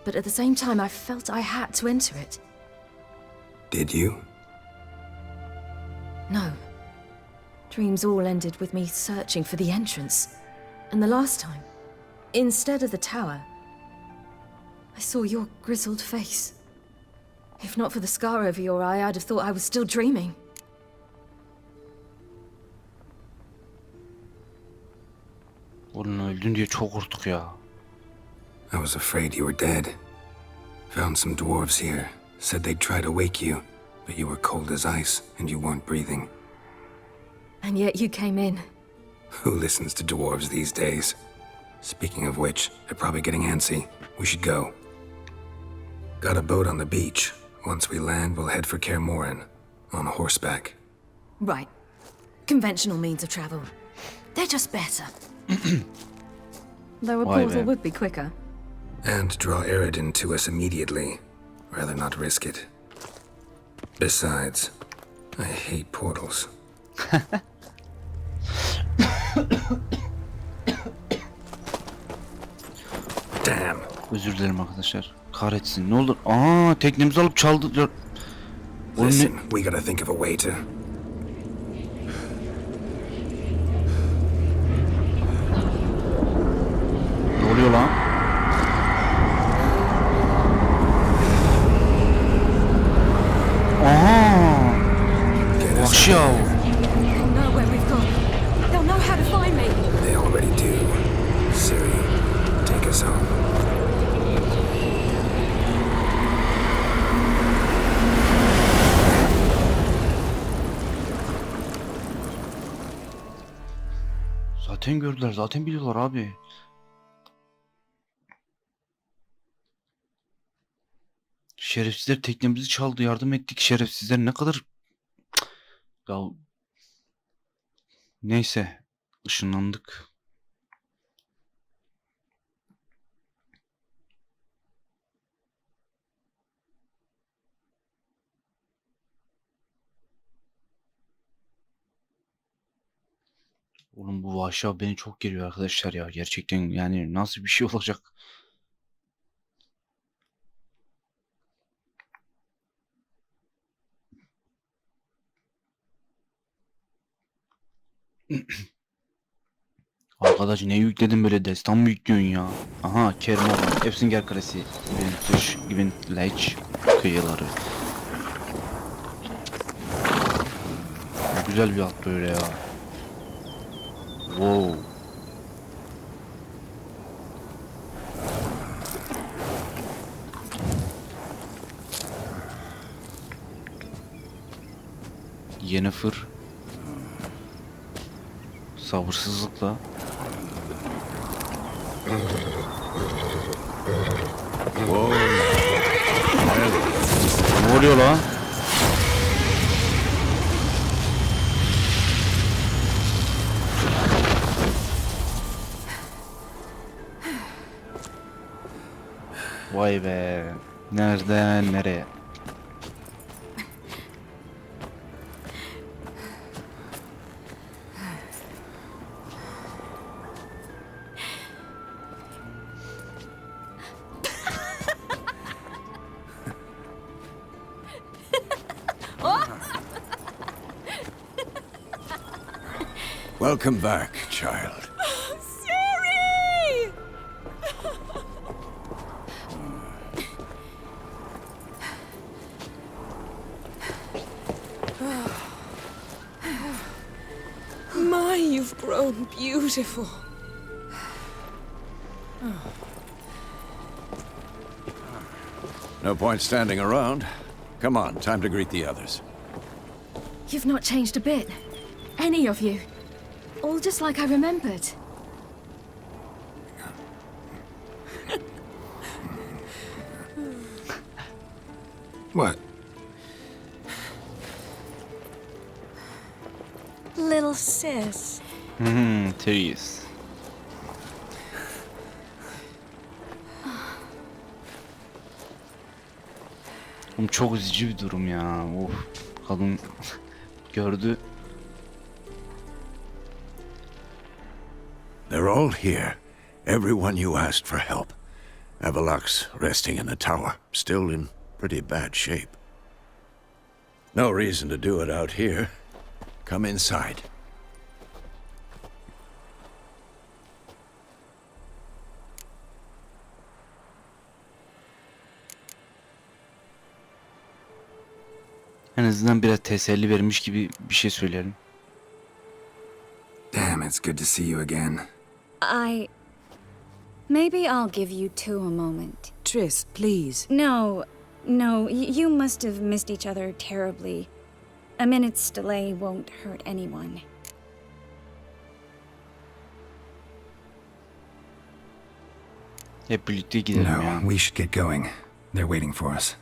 S13: But at the same time, I felt I had to enter it.
S3: Did you?
S13: No. Dreams all ended with me searching for the entrance. And the last time, instead of the tower, I saw your grizzled face. If not for the scar over your eye, I'd have thought I was still dreaming.
S1: Oğlum öldün diye çok korktuk ya.
S3: I was afraid you were dead. Found some dwarves here. Said they'd try to wake you, but you were cold as ice and you weren't breathing.
S13: And yet you came in.
S3: Who listens to dwarves these days? Speaking of which, they're probably getting antsy. We should go. Got a boat on the beach. Once we land, we'll head for Kaer Morhen. On horseback.
S13: Right. Conventional means of travel. They're just better. Though a
S1: Why
S13: portal
S1: then?
S13: would be quicker.
S3: And draw Eredin to us immediately. Rather not risk it. Besides, I hate portals. Damn.
S1: Özür dilerim arkadaşlar. Kahretsin ne olur. Aa teknemizi alıp çaldılar. Oğlum ne?
S3: Listen, we gotta think of a way to...
S1: Ne oluyor lan? Aha! Vahşi yav.
S13: They'll know where we've gone. They'll know how to find me.
S3: They already do. Siri, take us home.
S1: Zaten gördüler, zaten biliyorlar abi. Şerefsizler teknemizi çaldı, yardım ettik. Şerefsizler ne kadar... Ya... Neyse, ışınlandık. Oğlum bu vahşi abi beni çok geriyor arkadaşlar ya. Gerçekten yani nasıl bir şey olacak? Arkadaş ne yükledin böyle destan mı yüklüyorsun ya? Aha Kermorhen, Efsinger Kalesi, Güvenleç kıyıları. Güzel bir at böyle ya. Wow. Yennefer sabırsızlıkla ne oluyor lan? Vay be. Nereden nereye?
S10: Welcome back, child.
S5: Siri! My, you've grown beautiful.
S10: No point standing around. Come on, time to greet the others.
S13: You've not changed a bit. Any of you. All just like I remembered.
S3: What?
S5: Little sis.
S1: Tereyağı. Oğlum çok üzücü bir durum ya. Of. Kadın gördü.
S10: They're all here. Everyone you asked for help. Avalok's resting in the tower, still in pretty bad shape. No reason to do it out here. Come inside.
S1: En azından biraz teselli vermiş gibi bir şey söylerim.
S3: Damn, it's good to see you again.
S14: Maybe I'll give you two a moment.
S5: Triss, please.
S14: No, you must have missed each other terribly. A minute's delay won't hurt anyone.
S1: Hep birlikte gidelim ya.
S3: No, we should get going. They're waiting for us.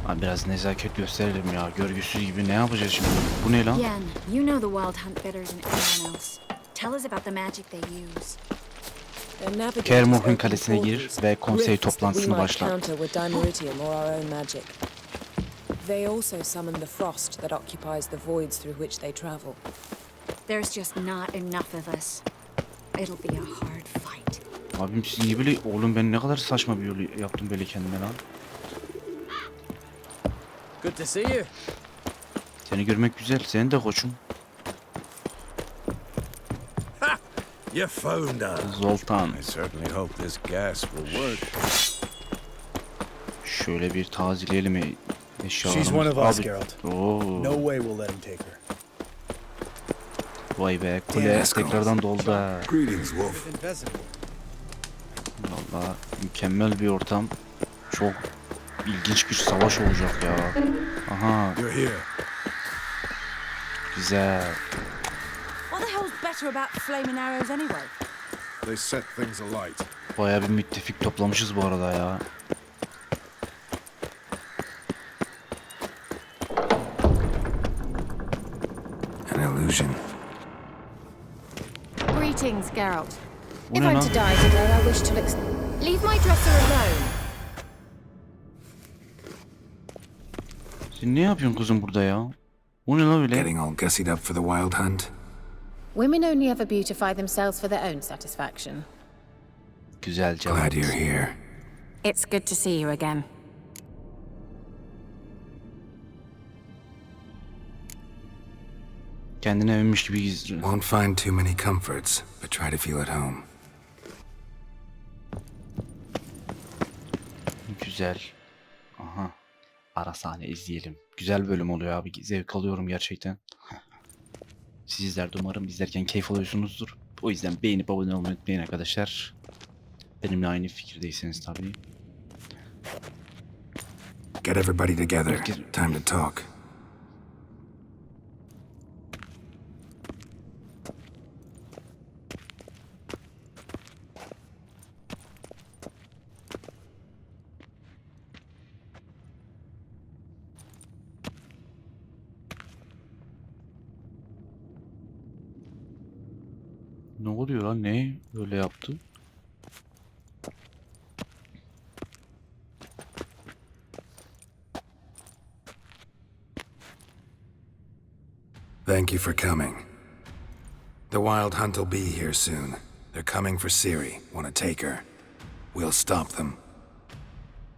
S1: Abi biraz nezaket gösterelim ya. Görgüsüz gibi ne yapacağız şimdi? Bu ne lan?
S14: Yen, you know the Wıld Hunt better than anyone else. Tell us about the magic they use.
S1: Kermorh'un kalesine gir ve konsey toplantısını başla.
S5: They also summon the frost that occupies the voids through which they travel.
S14: There's just not enough of us. It'll be a hard fight.
S1: Abim siz niye böyle... Oğlum ben ne kadar saçma bir yol yaptım böyle kendime lan.
S15: Good to see you.
S1: Seni görmek güzel. Senin de koçum.
S10: You found us.
S1: Zoltan.
S10: I certainly hope this gas will work.
S1: Şöyle bir tazeleyelim eşyalarımızı.
S16: She's one of us,
S1: Abi.
S16: Geralt.
S1: Oo.
S16: No way we'll let him take her.
S1: Vay be, kule tekrardan doldu ha.
S3: Greetings, Wolf.
S1: Vallahi mükemmel bir ortam. Çok ilginç bir savaş olacak ya. Aha. Güzel.
S5: What the hell's better about flaming arrows anyway?
S17: They set things alight.
S1: Bayağı bir müttefik toplamışız bu arada ya.
S3: An illusion.
S2: Greetings, Geralt.
S1: Bu
S2: If
S1: ne
S2: I'm
S1: lan?
S2: to die today, I wish to leave my dresser alone.
S1: Sen ne yapıyorsun kızım burada ya? Bu ne lan öyle?
S3: Getting all gussied up for the Wıld Hunt.
S2: Women only ever beautify themselves for their own satisfaction.
S1: Güzel cevap.
S3: Glad you're here.
S2: It's good to see you again.
S1: Kendine övmüş gibi gizli.
S3: Won't find too many comforts, but try to feel at home.
S1: Güzel. Aha. Ara sahne izleyelim. Güzel bölüm oluyor abi. Zevk alıyorum gerçekten. Sizler de umarım izlerken keyif alıyorsunuzdur. O yüzden beğenip abone olmayı unutmayın arkadaşlar. Benimle aynı fikirdeyseniz tabii.
S3: Get everybody together. Time to talk.
S1: Ne oluyor lan? Ne öyle yaptı?
S3: Thank you for coming. The Wild Hunt will be here soon. They're coming for Ciri. Want to take her? We'll stop them.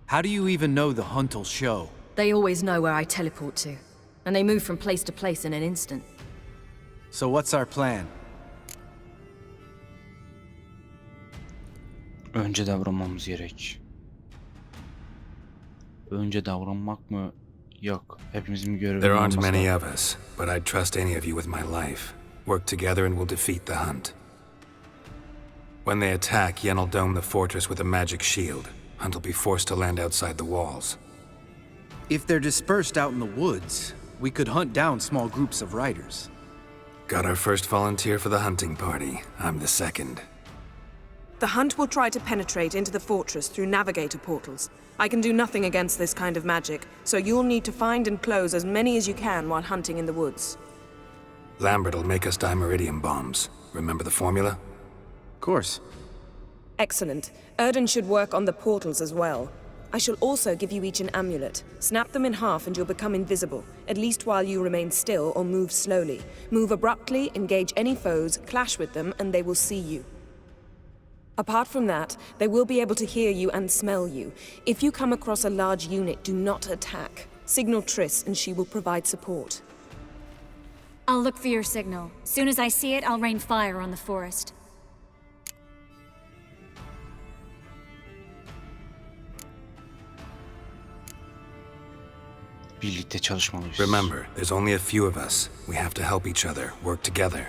S15: How do you even know the hunt will show?
S13: They always know where I teleport to, and they move from place to place in an instant.
S15: So what's our plan?
S1: Önce davranmamız gerek. Önce davranmak mı? Yok. Hepimizin görevi
S3: There aren't
S1: olması
S3: many
S1: lazım.
S3: of us, but I'd trust any of you with my life. Work together and we'll defeat the Hunt. When they attack, Yen'll dome the fortress with a magic shield. Hunt will be forced to land outside the walls.
S15: If they're dispersed out in the woods, we could hunt down small groups of riders.
S3: Got our first volunteer for the hunting party. I'm the second.
S5: The Hunt will try to penetrate into the fortress through navigator portals. I can do nothing against this kind of magic, so you'll need to find and close as many as you can while hunting in the woods.
S3: Lambert'll make us dimeridium bombs. Remember the formula?
S15: Of course.
S5: Excellent. Erden should work on the portals as well. I shall also give you each an amulet. Snap them in half and you'll become invisible, at least while you remain still or move slowly. Move abruptly, engage any foes, clash with them, and they will see you. Apart from that, they will be able to hear you and smell you. If you come across a large unit, do not attack. Signal Triss and she will provide support.
S16: I'll look for your signal. Soon as I see it, I'll rain fire on the forest.
S1: Birlikte çalışmalıyız.
S3: Remember, there's only a few of us. We have to help each other, work together.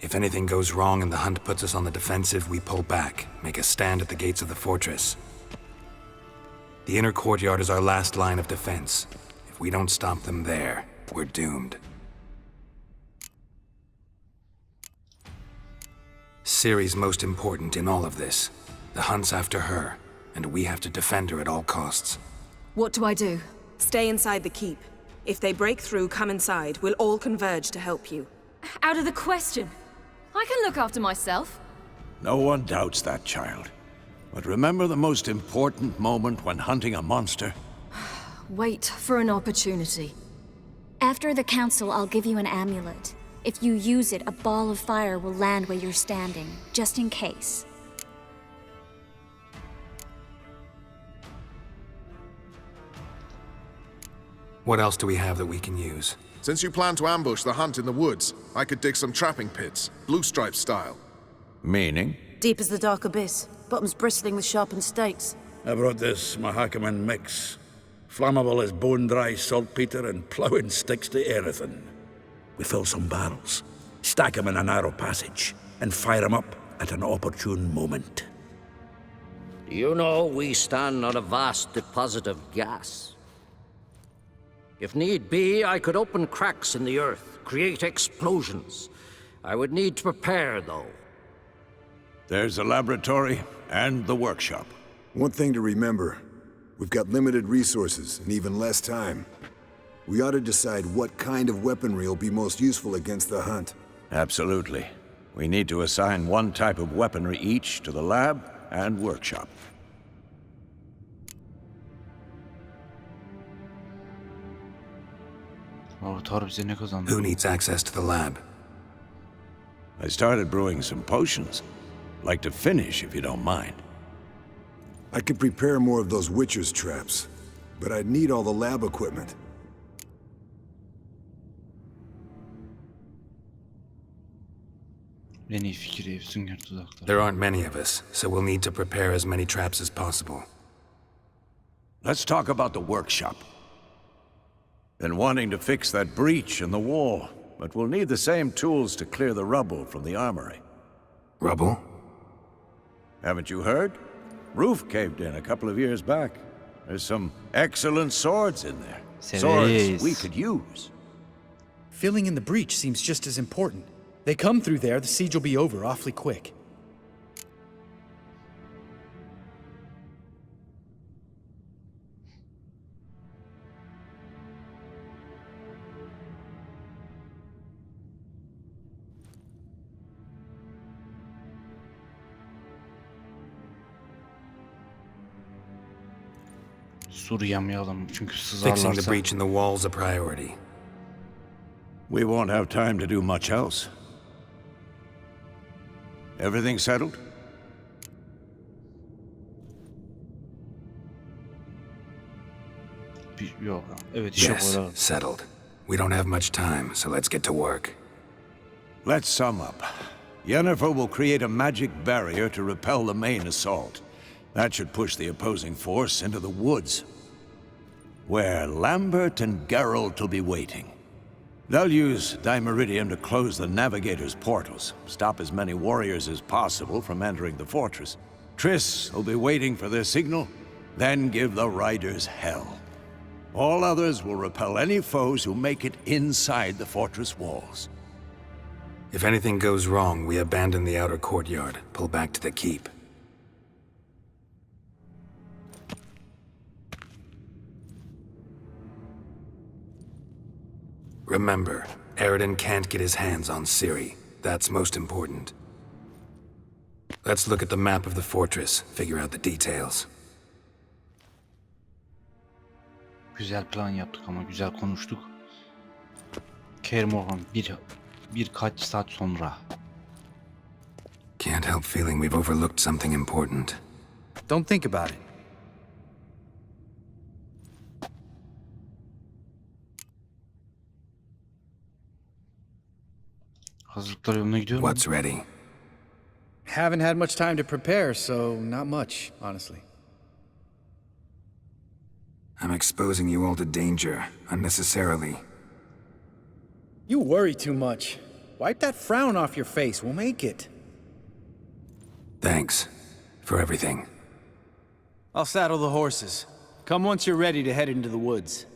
S3: If anything goes wrong and the Hunt puts us on the defensive, we pull back, make a stand at the gates of the fortress. The inner courtyard is our last line of defense. If we don't stop them there, we're doomed. Ciri's most important in all of this. The Hunt's after her, and we have to defend her at all costs.
S13: What do I do?
S5: Stay inside the keep. If they break through, come inside. We'll all converge to help you.
S13: Out of the question. I can look after myself.
S10: No one doubts that, child. But remember the most important moment when hunting a monster?
S13: Wait for an opportunity.
S16: After the council, I'll give you an amulet. If you use it, a ball of fire will land where you're standing, just in case.
S3: What else do we have that we can use?
S17: Since you plan to ambush the Hunt in the woods, I could dig some trapping pits, blue stripe style.
S10: Meaning?
S18: Deep as the dark abyss, bottoms bristling with sharpened stakes.
S11: I brought this Mahakaman mix. Flammable as bone-dry saltpeter and ploughing sticks to anything. We fill some barrels, stack them in a narrow passage, and fire them up at an opportune moment.
S19: You know, we stand on a vast deposit of gas. If need be, I could open cracks in the earth, create explosions. I would need to prepare, though.
S10: There's the laboratory and the workshop.
S17: One thing to remember, we've got limited resources and even less time. We ought to decide what kind of weaponry will be most useful against the Hunt.
S10: Absolutely. We need to assign one type of weaponry each to the lab and workshop.
S3: Who needs access to the lab?
S10: I started brewing some potions. Like to finish, if you don't mind.
S17: I could prepare more of those Witcher's traps, but I'd need all the lab equipment.
S3: There aren't many of us, so we'll need to prepare as many traps as possible.
S10: Let's talk about the workshop. Been wanting to fix that breach in the wall, but we'll need the same tools to clear the rubble from the armory.
S3: Rubble?
S10: Haven't you heard? Roof caved in a couple of years back. There's some excellent swords in there. Swords we could use.
S15: Filling in the breach seems just as important. They come through there, the siege will be over awfully quick.
S1: Sur yamayalım çünkü
S3: Fixing the
S1: sızarlarsa.
S3: breach in the wall's a priority.
S10: We won't have time to do much else. Everything settled?
S1: Yok. Evet, işe
S3: Yes,
S1: koyalım.
S3: settled. We don't have much time, so let's get to work.
S10: Let's sum up. Yennefer will create a magic barrier to repel the main assault. That should push the opposing force into the woods, where Lambert and Geralt will be waiting. They'll use Dimeridium to close the Navigator's portals, stop as many warriors as possible from entering the fortress. Triss will be waiting for their signal, then give the riders hell. All others will repel any foes who make it inside the fortress walls.
S3: If anything goes wrong, we abandon the outer courtyard, pull back to the keep. Remember, Aridin can't get his hands on Ciri. That's most important. Let's look at the map of the fortress, figure out the details.
S1: Güzel plan yaptık ama güzel konuştuk. Kermorhan birkaç saat sonra.
S3: Can't help feeling we've overlooked something important.
S15: Don't think about it.
S1: Hazırlıklar yoluna gidiyor mu?
S3: What's ready?
S15: Haven't had much time to prepare, so not much, honestly.
S3: I'm exposing you all to danger, unnecessarily.
S15: You worry too much. Wipe that frown off your face, we'll make it.
S3: Thanks for everything.
S8: I'll saddle the horses. Come once you're ready to head into the woods.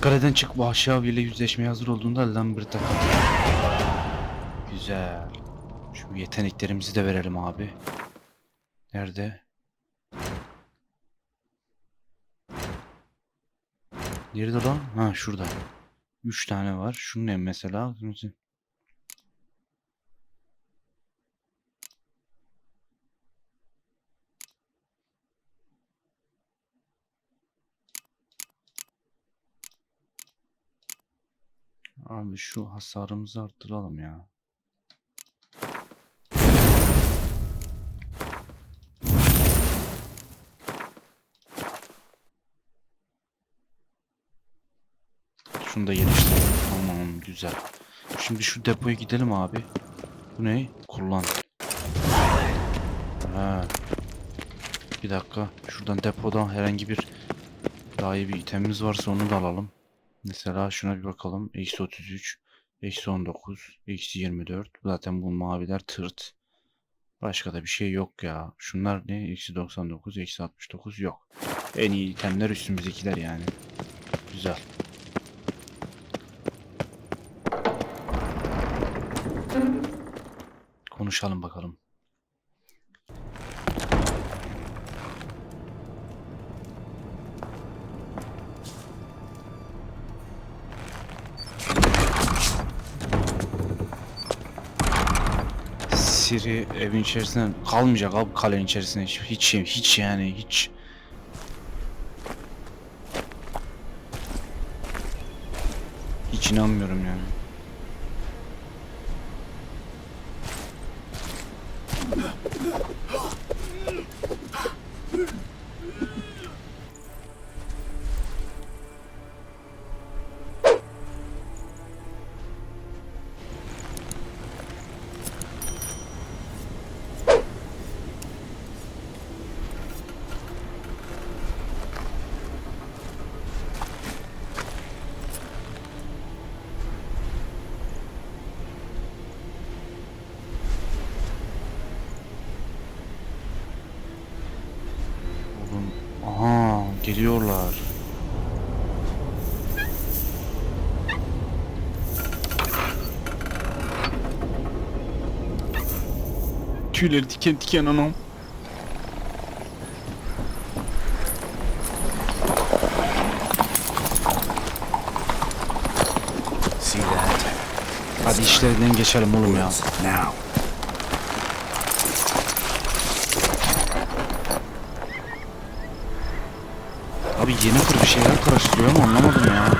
S1: Kaleden çık, Vahşi abiyle yüzleşmeye hazır olduğunda Lambert'a katıl. Güzel. Şu yeteneklerimizi de verelim abi. Nerede? Nerede lan? Ha, şurada. 3 tane var. Şu ne mesela? Abi şu hasarımızı arttıralım ya. Şunu da geliştirelim. Tamam, güzel. Şimdi şu depoya gidelim abi. Bu ne? Kullan. Ha. Bir dakika. Şuradan depodan herhangi bir daha iyi bir itemimiz varsa onu da alalım. Mesela şuna bir bakalım. Eksi 33, eksi 19, eksi 24. Zaten bu maviler tırt. Başka da bir şey yok ya. Şunlar ne? Eksi 99, eksi 69 yok. En iyi itemler üstümüzdekiler yani. Güzel. Konuşalım bakalım. Ciri evin içerisinde kalmayacak abi, kalenin içerisinde hiç yani hiç. Hiç inanmıyorum yani. Aha, geliyorlar. Tüyleri diken diken anam. Hadi işlerinden geçelim oğlum ya. Abi yeni kur bir şeyler karıştırıyor ama anlamadım ya.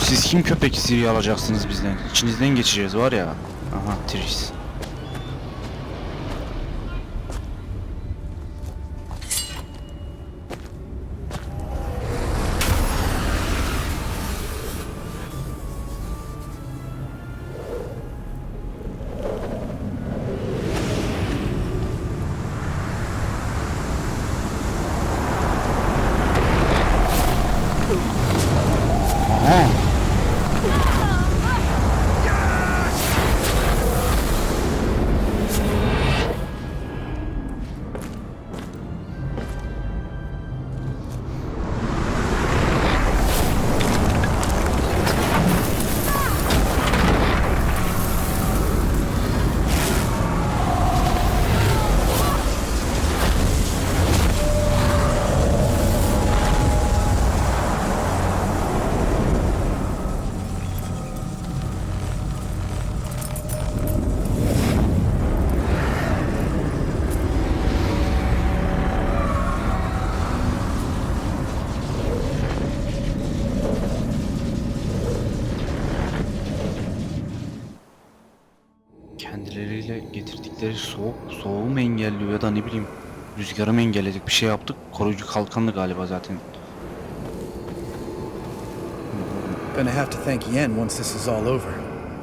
S1: Siz kim köpek Siri'yi alacaksınız bizden? İçinizden geçeceğiz var ya. Aha Tris. Kendileriyle getirdikleri soğuğu mu engelliyor ya da ne bileyim rüzgarı mı engelledik bir şey yaptık. Koruyucu kalkanlı galiba zaten.
S15: Gonna have to thank Yen once this is all over.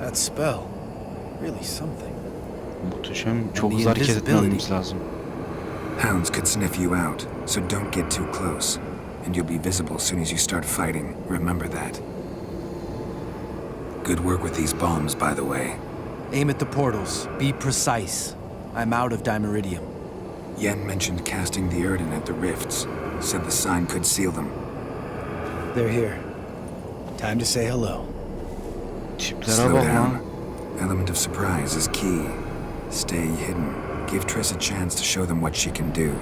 S15: That spell, really something.
S1: Muhteşem, çok hızlı hareket etmemiz lazım.
S3: Hounds could sniff you out, so don't get too close. And you'll be visible as soon as you start fighting. Remember that. Good work with these bombs, by the way.
S15: Aim at the portals. Be precise. I'm out of dimeridium.
S3: Yen mentioned casting the Erden at the rifts. Said the sign could seal them.
S15: They're here. Time to say hello.
S3: Slow down. Element of surprise is key. Stay hidden. Give Triss a chance to show them what she can do.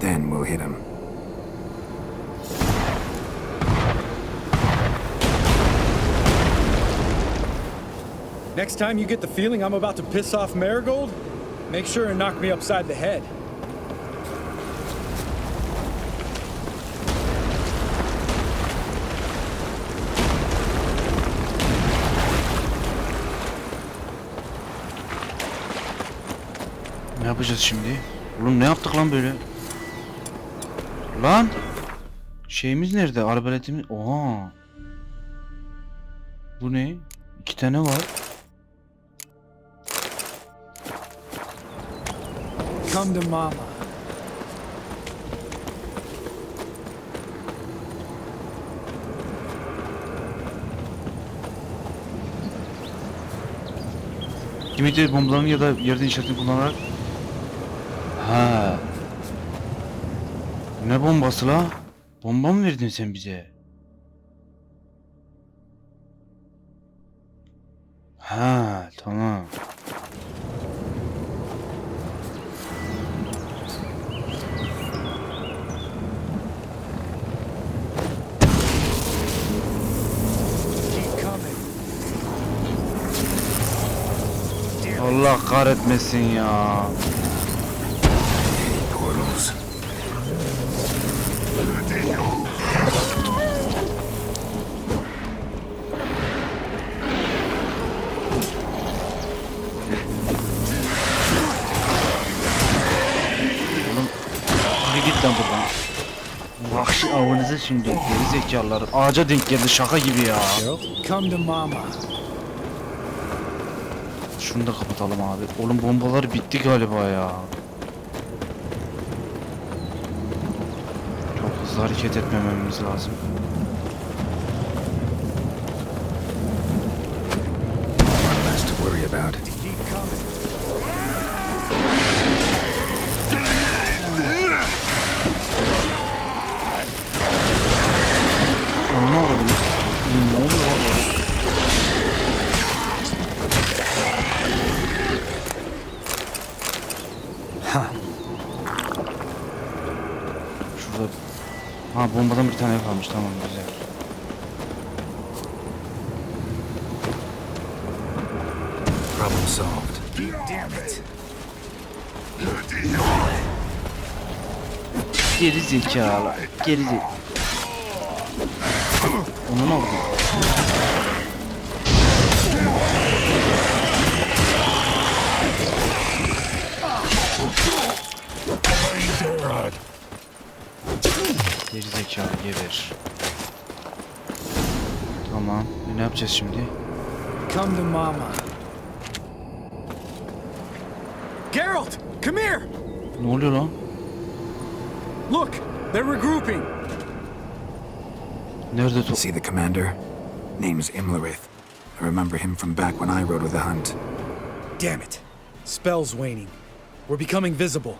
S3: Then we'll hit them.
S15: Next time you get the feeling I'm about to piss off Marigold, make sure and knock me upside the head.
S1: Ne yapacağız şimdi? Oğlum ne yaptık lan böyle? Lan! Şeyimiz nerede? Arbaletimiz... Oha! Bu ne? 2 tane var.
S15: Come to mama.
S1: Kimlikleri bombalarını ya da yerden işaretini kullanarak... Ha. Ne bombası la? Bomba mı verdin sen bize? Ha, tamam. Allah kahretmesin ya.
S3: Portals.
S1: Git lan buradan. Vahşi avınızı şimdi geri zekalılar. Ağaca denk geldi şaka gibi ya.
S15: Come to mama.
S1: Şunu da kapatalım abi. Oğlum bombalar bitti galiba ya. Çok hızlı hareket etmememiz lazım.
S3: Less to worry about.
S1: Ne olabilir? Ne oluyor? Ha. Şurada. Ha bombadan bir tane kalmış, tamam güzel.
S3: Problem solved.
S9: Damn it.
S1: Geri zekalı. Geri zekalı. Onu ne oldu? Geri zekalı geber. Tamam. Ne yapacağız şimdi?
S15: Come to mama. Geralt, come here.
S1: Ne oluyor lan?
S15: Look, they're regrouping.
S1: Nerede top?
S3: See the commander? Name's Imlerith. I remember him from back when I rode with the Hunt.
S15: Damn it. Spell's waning. We're becoming visible.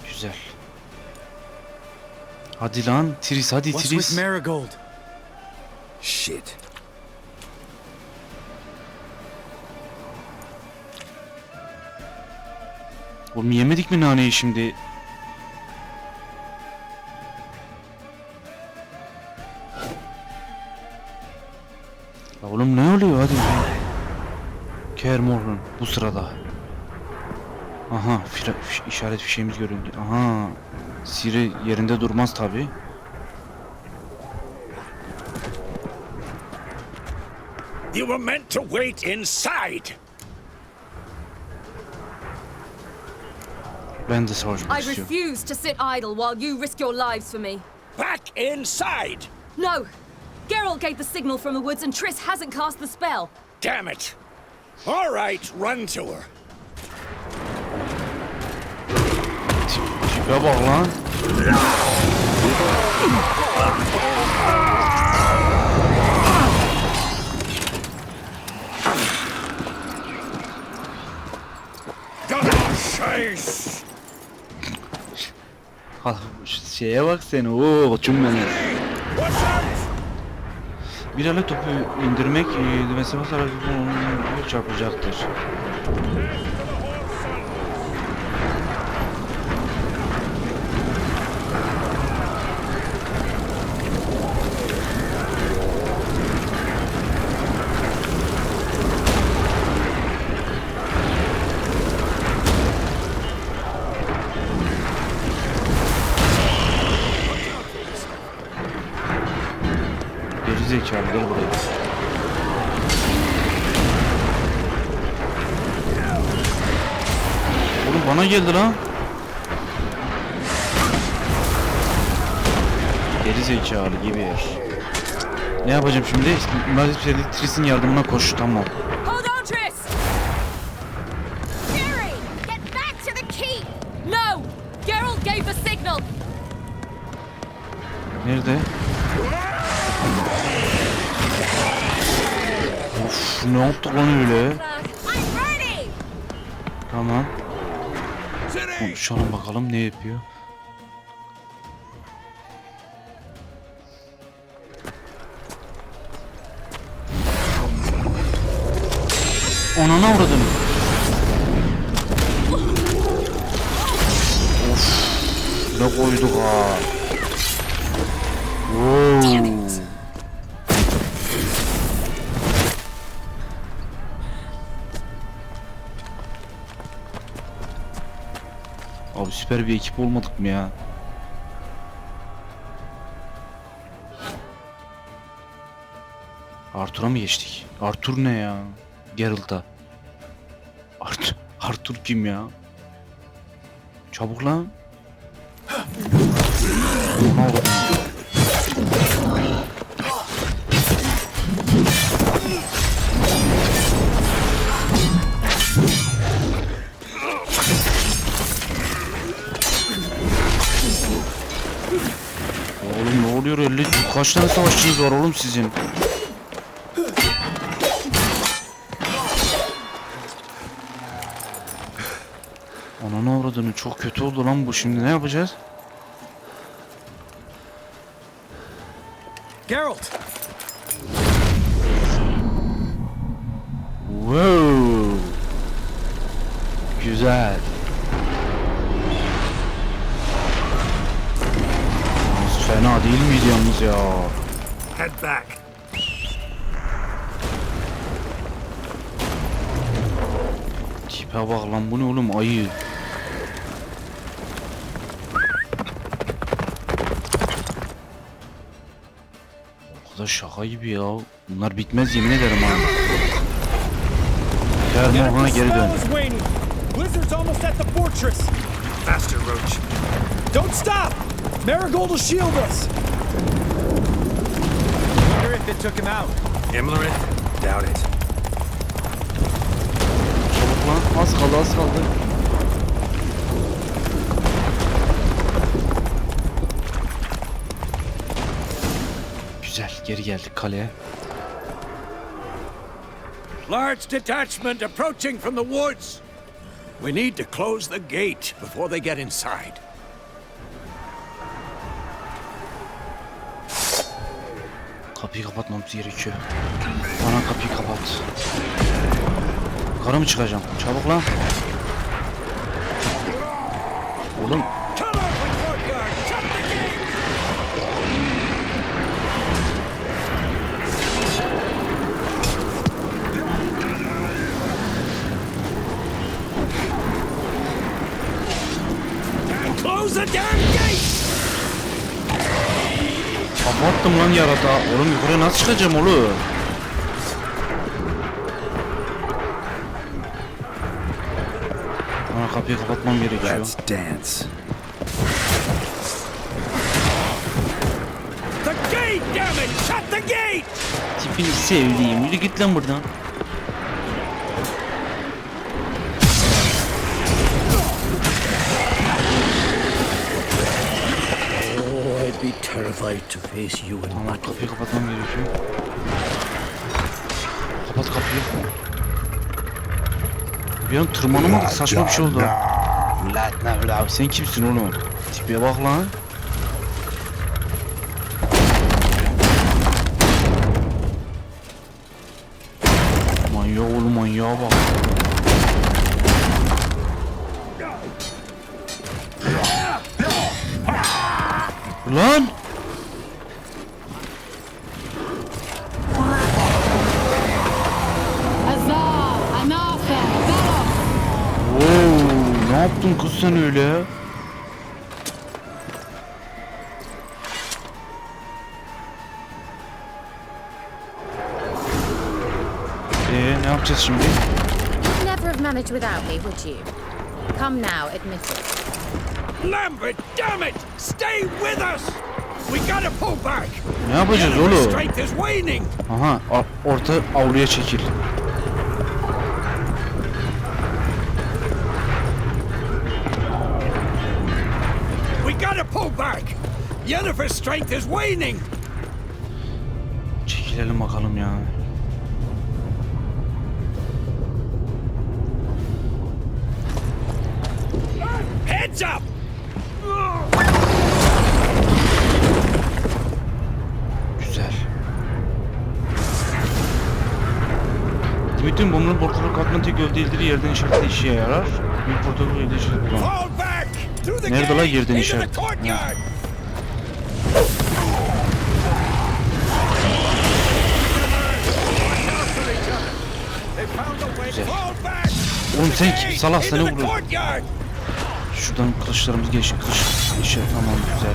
S1: Güzel. Hadi lan Tris, hadi
S15: What's with
S1: Tris.
S15: Marigold?
S3: Shit.
S1: Oğlum yemedik mi naneyi şimdi? Ya oğlum ne oluyor hadi. Kermor'un bu sırada. Aha işaret fişeğimiz göründü. Aha. Siri yerinde durmaz tabi.
S11: You were meant to wait inside.
S1: Ben de savaşmak
S13: I
S1: istiyorum.
S13: refuse to sit idle while you risk your lives for me.
S11: Back inside!
S13: No! Geralt gave the signal from the woods and Triss hasn't cast the spell.
S11: Damn it! All right, run to her.
S1: Tipe bak lan. Şeye bak sen, ooo koçum benim. Bir alet topu indirmek mesafe tarafından onun çarpacaktır. Zekalı gel buraya. Oğlum bana geldi lan. Geri zekalı gibi. Ne yapacağım şimdi? Tris'in yardımına koş, tamam.
S13: Hold on, Triss! Fury, get back to the keep! No! Geralt gave the signal!
S1: Nerede? Of, ne yaptık lan öyle? Tamam. Konuşalım bakalım ne yapıyor. Anana uğradım. Of, ne koyduk ha. Wow. Abi süper bir ekip olmadık mı ya? Arthur'a mı geçtik? Arthur ne ya? Geralt'a. Arthur kim ya? Çabuk lan. Oğlum ne oluyor öyle? Kaç tane savaşçınız var oğlum sizin? Ananı avradını, çok kötü oldu lan bu, şimdi ne yapacağız?
S15: Geralt.
S1: Wow. Güzel. Fena fena değil miydi yalnız ya?
S4: Head back.
S1: Tipe bak lan, bu ne oğlum, ayı. O kadar şaka gibi ya. Bunlar bitmez yemin ederim ha. Termohana geri dön.
S15: Blizzard's almost at the fortress.
S4: Faster, Roach.
S15: Don't stop! Marigold will shield us. Wonder if it took him out.
S4: Himmler? Doubt it.
S1: Çabuk lan, az kaldı, az kaldı. Güzel, geri geldik kaleye.
S10: Large detachment approaching from the woods. We need to close the gate before they get inside.
S1: Kapıyı kapatmamız gerekiyor. Bana kapıyı kapat. Yukarı mı çıkacağım? Çabuk lan. Oğlum.
S10: Close the damn gate!
S1: Kapattım lan yarata. Oğlum yukarı nasıl çıkacağım oğlum? Bana kapıyı kapatmam gerekiyor.
S3: Let's dance.
S10: The gate, damn it! Shut the gate!
S1: Tipini sevdiğim. Yürü git lan buradan.
S19: I'd be terrified to face you in
S1: Tamam, kapıyı kapatmam gerekiyor. Kapat kapıyı. Bir an tırmanamadık, saçma bir şey oldu. Lan sen kimsin oğlum? Tipe bak lan. Manyak oğlum, manyağa bak. Lan! Ne yaptın kız sen öyle? Ne yapacağız şimdi?
S2: You'd never have managed without me, would you? Come now, admit it.
S10: Lambert, damn it! Stay with us! We gotta pull back!
S1: Ne yapacağız
S10: Enemy
S1: oğlum?
S10: strength is waning!
S1: Aha, orta avluya çekil.
S10: We gotta pull back! Yennefer's strength is waning!
S1: Çekilelim bakalım ya.
S10: Heads up!
S1: Güzel. Bütün bunun portakal katmanı tek gövde ilgili yerden işaretle işe yarar. Bir portakal gövde işaretle.
S10: Fall back! Through the
S1: Nerede la
S10: gate!
S1: yerden
S10: Into the
S1: işaret?
S10: courtyard!
S1: Güzel. Oğlum sen kim? Salak seni vuruyor. Şuradan kılıçlarımız geçti. Kılıç işe tamam, güzel.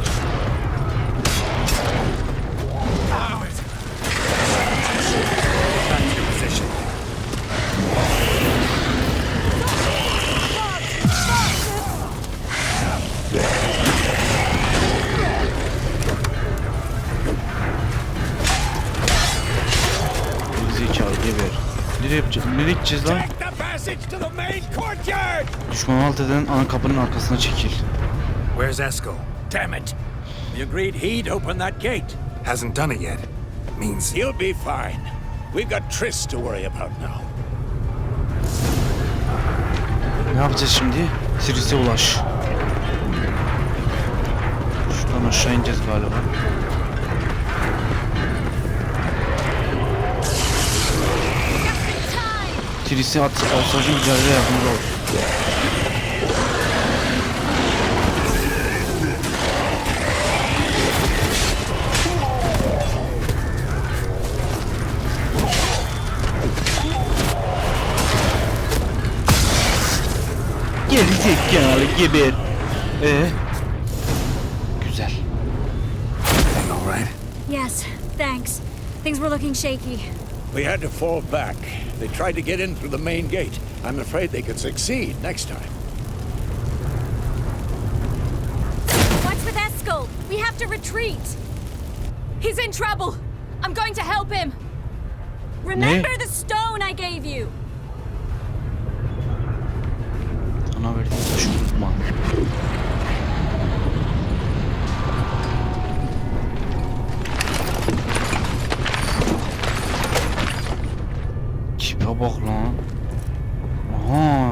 S1: Zekalı geber. Nereye yapacağız? Nereye gideceğiz lan? Düşmanı alt eden ana kapının arkasına çekil.
S4: Where's Esco?
S10: Damn it! We agreed he'd open that gate.
S4: Hasn't done it yet.
S3: Means
S10: He'll be fine. We've got Triss to worry about now.
S1: Ne yapacağız şimdi? Siris'e ulaş. Şuradan aşağı ineceğiz galiba. Siris'e alsacı mücadele yardımcı ol. Gerizekalı geber. Güzel.
S10: All right?
S16: Yes, thanks. Things were looking shaky.
S10: We had to fall back. They tried to get in through the main gate. I'm afraid they could succeed next time.
S2: What's with Eskel? We have to retreat. He's in trouble. I'm going to help him. Remember the stone I gave you.
S1: Sana verdiğim taşı unutma. Tipe bak lan. Aha.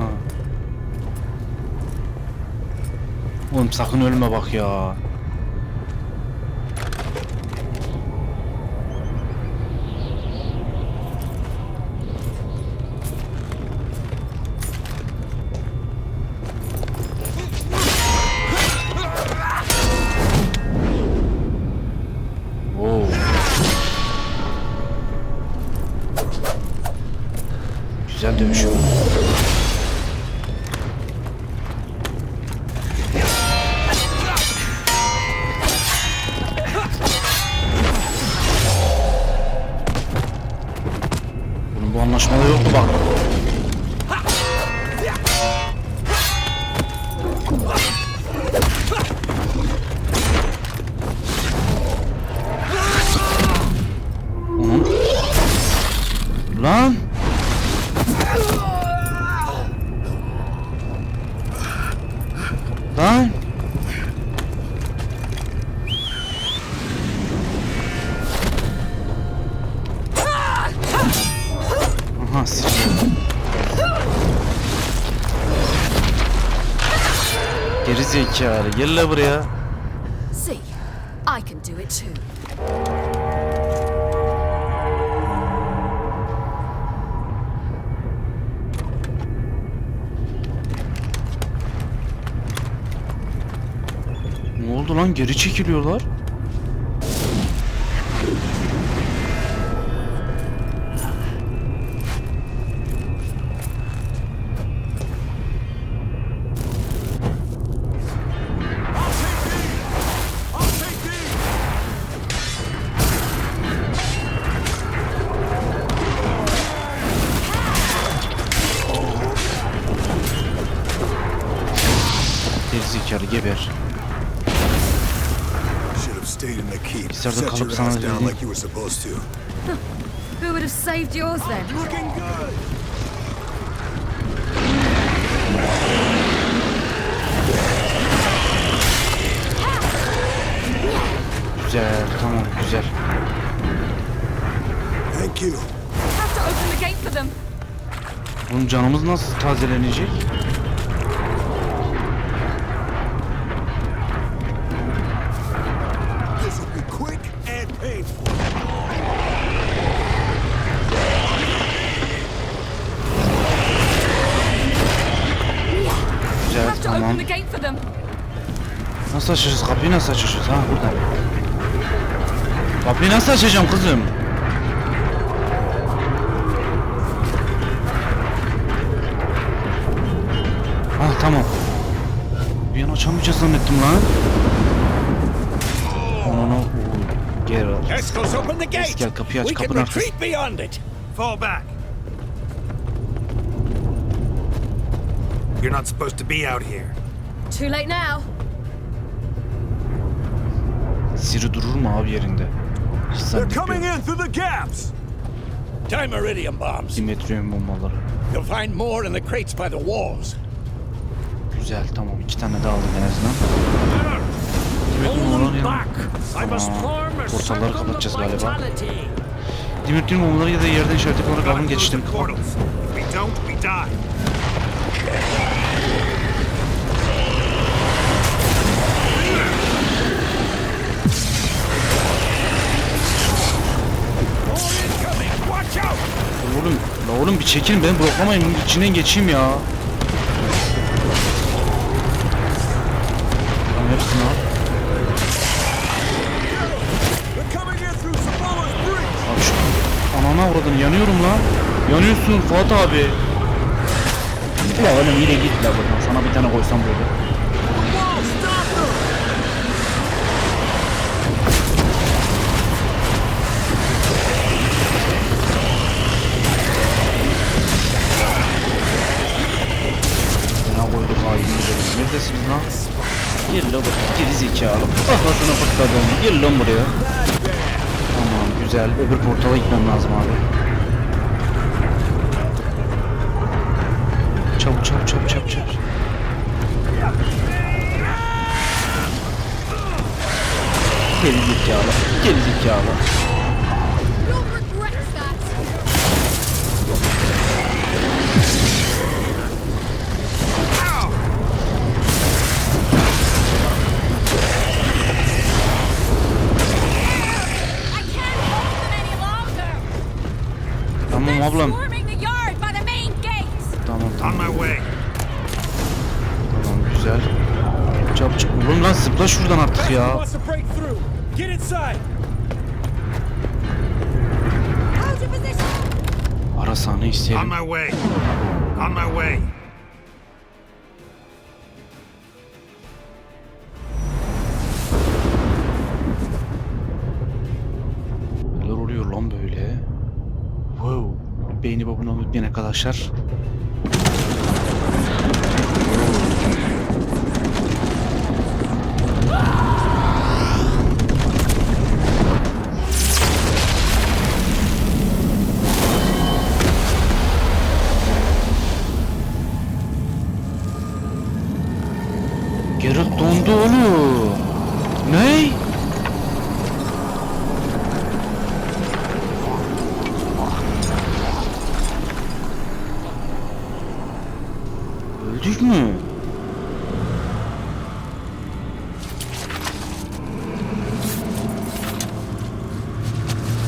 S1: Oğlum sakın ölme bak ya. Güzel dövüşüyor. Bunun bu anlaşmada yok bak. Lan! Lan! Aha, sıçradım. Geri zekalı, gel la buraya.
S18: See, I can do it too.
S1: Ne oldu lan? Geri çekiliyorlar. Gerizekalı geber. İçeride kalıp sana dedi.
S13: Who would have saved yours then?
S1: Güzel, tamam, güzel.
S17: Thank you.
S2: Have to open the gate for them.
S1: Bunun canımız nasıl tazelenecek? Güzel, tamam. Nasıl açacağız? Kapıyı nasıl açacağız? Ha, buradan. Kapıyı nasıl açacağım kızım? Ha, tamam. Bir an açamayacağız zannettim lan. Onu gel. Gel kapıyı aç, kapının arkası.
S10: Fall back.
S9: You're not supposed to be out here.
S2: Too late now.
S1: Siri durur mu abi yerinde? Hiç
S10: They're coming
S1: zannetmiyorum.
S10: in through the gaps. Time iridium bombs.
S1: Dimetrium bombaları.
S10: You'll find more in the crates by the walls.
S1: Güzel, tamam. 2 tane daha aldım en azından. Dimetrium bombaları ya. Tamam. Portalları kapatacağız galiba. Dimetrium bombaları ya da yerden işaret olarak alın geçtim.
S9: We don't, we die.
S1: Oğlum, la oğlum bir çekilin, beni bloklamayın, içinden geçeyim ya. Tamam, hepsini al. Abi şu anana uğradın, yanıyorum lan. Yanıyorsun Fuat abi. Ya oğlum yine git la buradan. Sana bir tane koysam böyle. Ne koyduk haini dedim. Neredesiniz lan? Gel lan buraya. Geri zekalı. Kafasını fırtladım. Gel lan buraya. Tamam güzel. Öbür portala gitmem lazım abi. Çabuk çabuk çabuk çabuk çabuk. Geri zekalı. Geri zekalı. Tamam ablam. Tamam tamam. Tamam güzel. Çabuk çabuk. Oğlum lan zıpla şuradan artık ya. Ara sahne isteyelim.
S11: On my way.
S1: Neler oluyor lan böyle? Wow. Beğeni babunu unutmayın arkadaşlar. Geralt dondu oğlum. Ne? Öldük mü?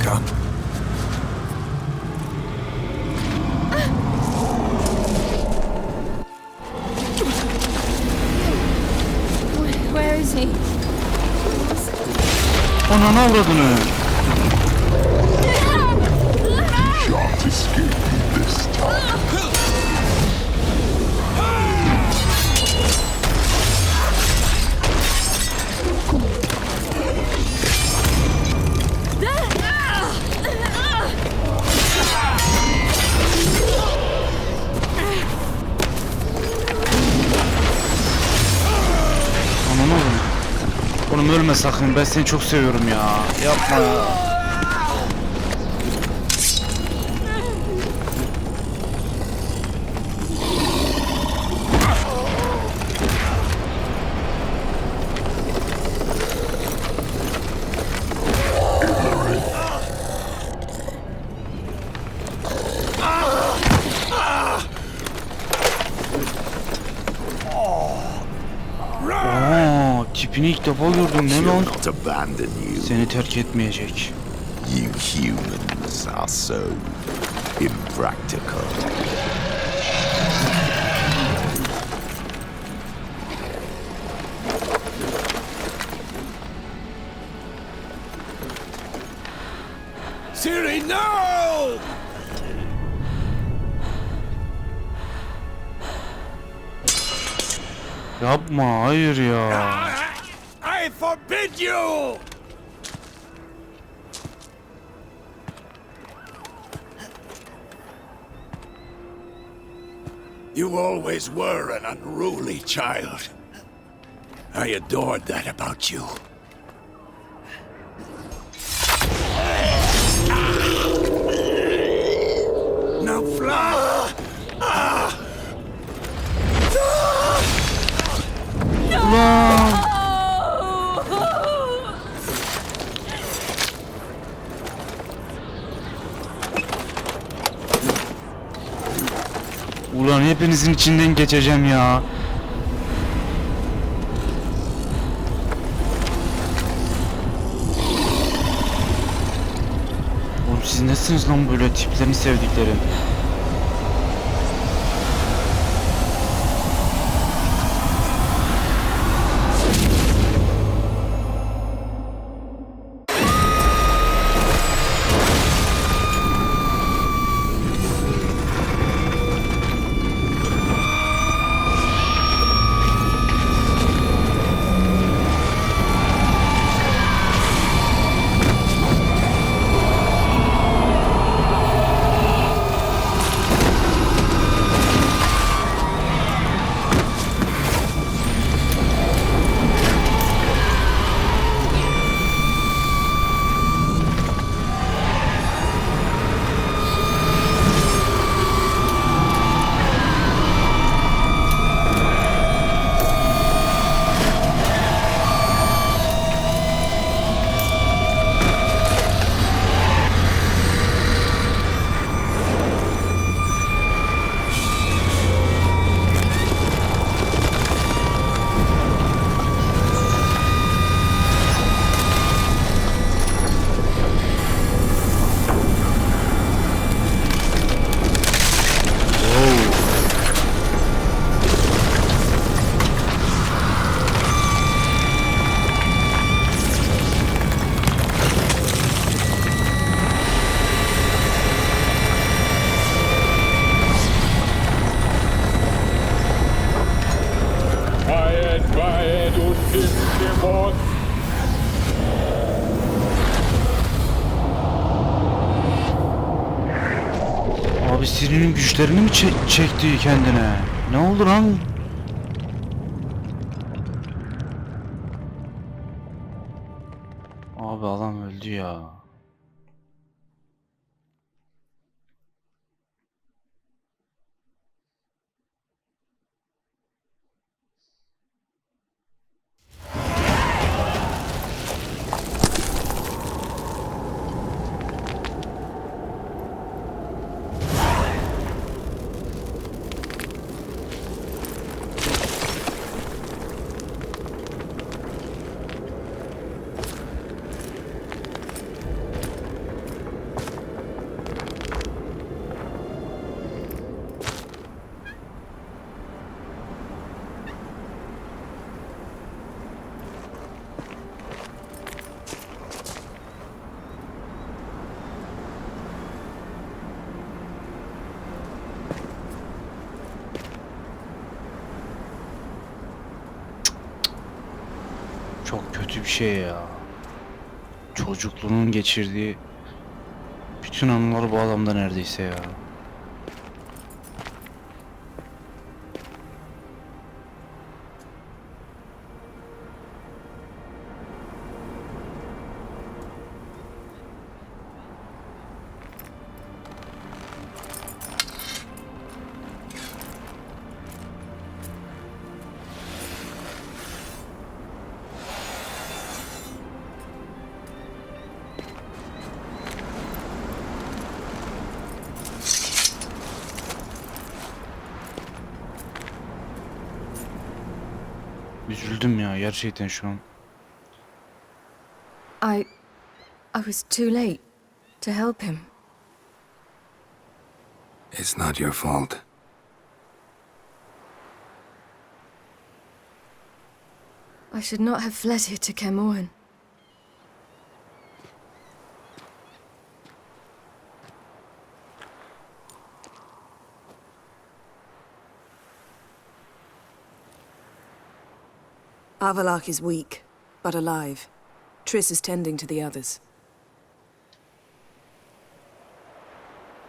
S3: Come.
S2: Where is he?
S1: Ananı avradını.
S20: Shan't escape me this time.
S1: Ananı avradını. Oğlum ölme sakın. Ben seni çok seviyorum ya. Yapma ya. Tipini ilk defa gördüm ne lan? Seni terk etmeyecek.
S20: You humans are so impractical.
S11: Siri, no!
S1: Yapma hayır ya.
S11: I forbid you!
S10: You always were an unruly child. I adored that about you. Now fly!
S1: Ulan hepinizin içinden geçeceğim ya. Oğlum siz nesiniz lan böyle tiplerini sevdiklerim? Abi serinin güçlerini mi çekti kendine? Ne oldu lan? Abi adam öldü ya. Çok kötü bir şey ya. Çocukluğunun geçirdiği bütün anılar bu adamda neredeyse ya. Üzüldüm ya gerçekten şu an.
S13: I was too late to help him.
S3: It's not your fault.
S13: I should not have fled here to Camoan.
S5: Avalok is weak, but alive. Triss is tending to the others.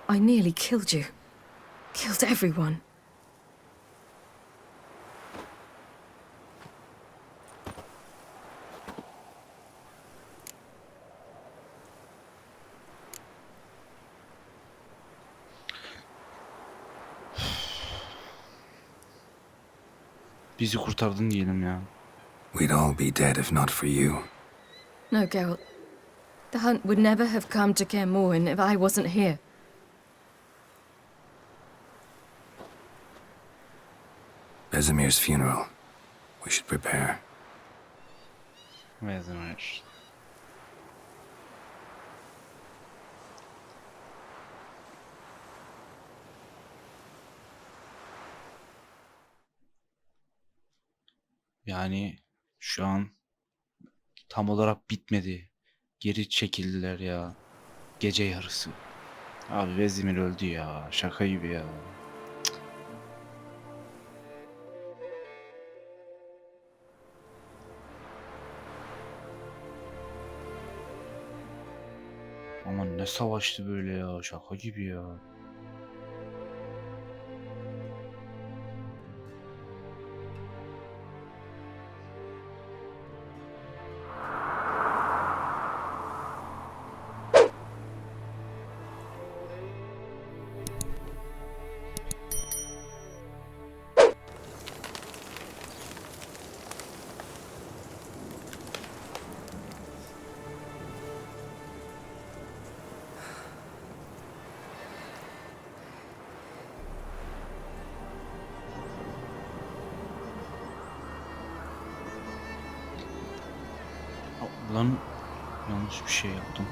S13: I nearly killed you. Killed everyone.
S1: Bizi kurtardın diyelim ya.
S3: We'd all be dead if not for you.
S13: No, Geralt. The hunt would never have come to Camoan if I wasn't here.
S3: Vesemir's funeral. We should prepare.
S1: Vesemir. Yani şu an tam olarak bitmedi. Geri çekildiler ya. Gece yarısı. Abi Vesemir öldü ya. Şaka gibi ya. Aman ne savaştı böyle ya. Şaka gibi ya. Lan yanlış bir şey yaptım.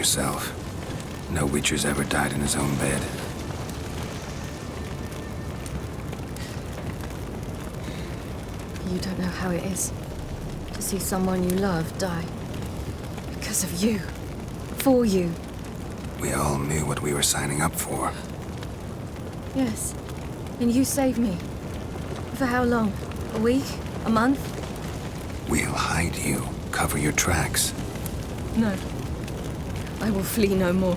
S3: yourself. No Witcher's ever died in his own bed.
S13: You don't know how it is to see someone you love die. Because of you. For you.
S3: We all knew what we were signing up for.
S13: Yes. And you saved me. For how long? A week? A month?
S3: We'll hide you, cover your tracks.
S13: No. I will flee no more.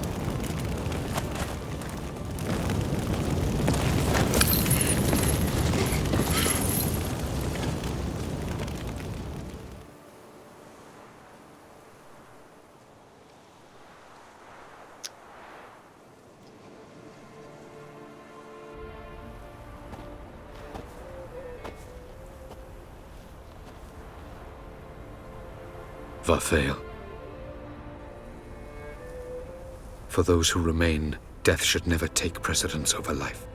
S21: Varfail. For those who remain, death should never take precedence over life.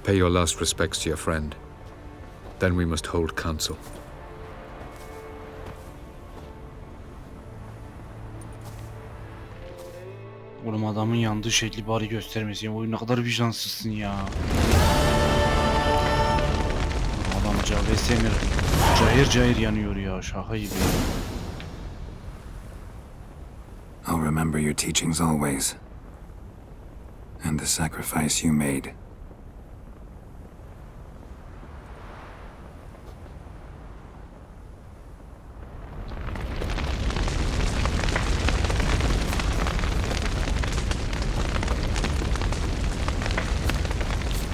S21: Pay your last respects to your friend. Then we must hold council.
S1: Oğlum adamın yandığı şekli bari göstermesin. Oyun ne kadar vicdansızsın ya. Adam Cavesenir cayır cayır yanıyor ya. Şaka gibi.
S3: I'll remember your teachings always. And the sacrifice you made.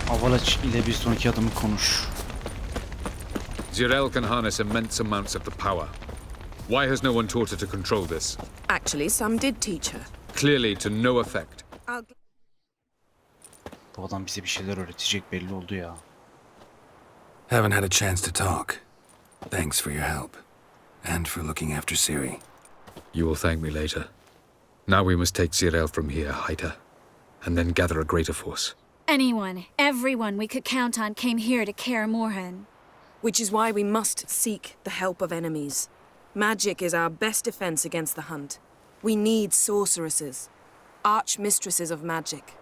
S1: Avalaç ile bir sonraki adımı konuş.
S21: Zirel can harness immense amounts of the power. Why has no one taught her to control this?
S5: Actually, some did teach her.
S21: Clearly to no effect.
S1: Bu adam bize bir şeyler öğretecek belli oldu ya.
S3: Haven't had a chance to talk. Thanks for your help. And for looking after Ciri.
S21: You will thank me later. Now we must take Zirel from here, hide her, and then gather a greater force.
S16: Anyone, everyone we could count on came here to Kaer Morhen.
S5: Which is why we must seek the help of enemies. Magic is our best defense against the Hunt. We need sorceresses. Archmistresses of magic.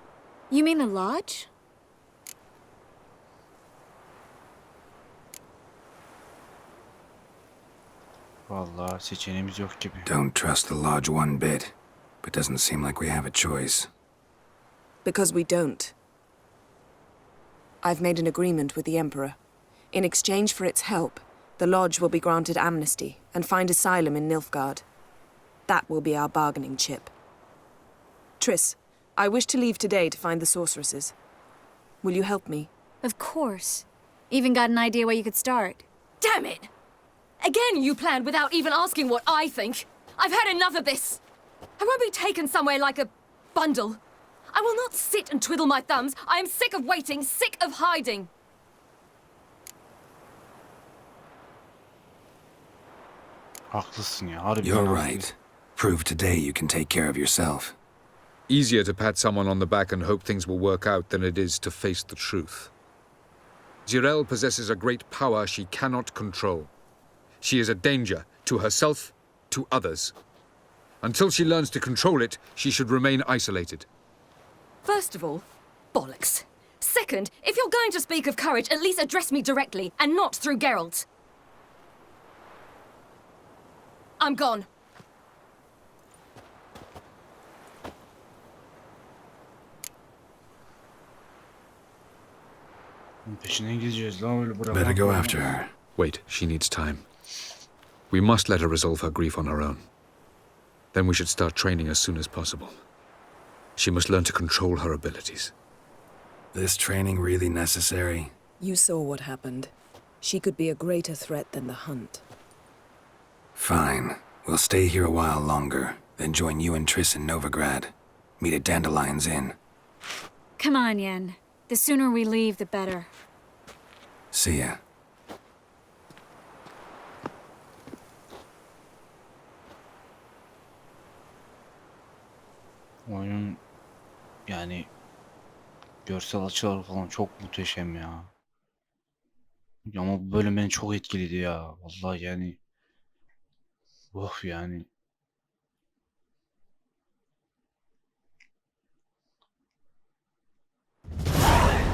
S16: You mean the Lodge?
S1: Vallahi seçeneğimiz yok gibi.
S3: Don't trust the Lodge one bit. But doesn't seem like we have a choice.
S5: Because we don't. I've made an agreement with the Emperor. In exchange for its help, the Lodge will be granted amnesty and find asylum in Nilfgaard. That will be our bargaining chip. Triss, I wish to leave today to find the sorceresses. Will you help me?
S16: Of course. Even got an idea where you could start.
S13: Damn it! Again you planned without even asking what I think. I've had enough of this. I won't be taken somewhere like a bundle. I will not sit and twiddle my thumbs. I am sick of waiting, sick of hiding.
S1: Haklısın ya. Harbiden
S3: You're
S1: haklısın.
S3: right. Prove today you can take care of yourself.
S21: Easier to pat someone on the back and hope things will work out than it is to face the truth. Zirel possesses a great power she cannot control. She is a danger to herself, to others. Until she learns to control it, she should remain isolated.
S13: First of all, bollocks. Second, if you're going to speak of courage, at least address me directly and not through Geralt. I'm gone.
S1: Peşinden gideceğiz lan öyle bırak.
S3: Better go after her.
S21: Wait, she needs time. We must let her resolve her grief on her own. Then we should start training as soon as possible. She must learn to control her abilities.
S3: This training really necessary?
S5: You saw what happened. She could be a greater threat than the Hunt.
S3: Fine. We'll stay here a while longer, then join you and Triss in Novigrad. Meet at Dandelion's Inn.
S16: Come on, Yen. The sooner we leave, the better.
S3: See ya.
S1: Oyun yani görsel açılar falan çok muhteşem ya. Ama bu bölüm beni çok etkiledi ya. Vallahi yani. Oh yani.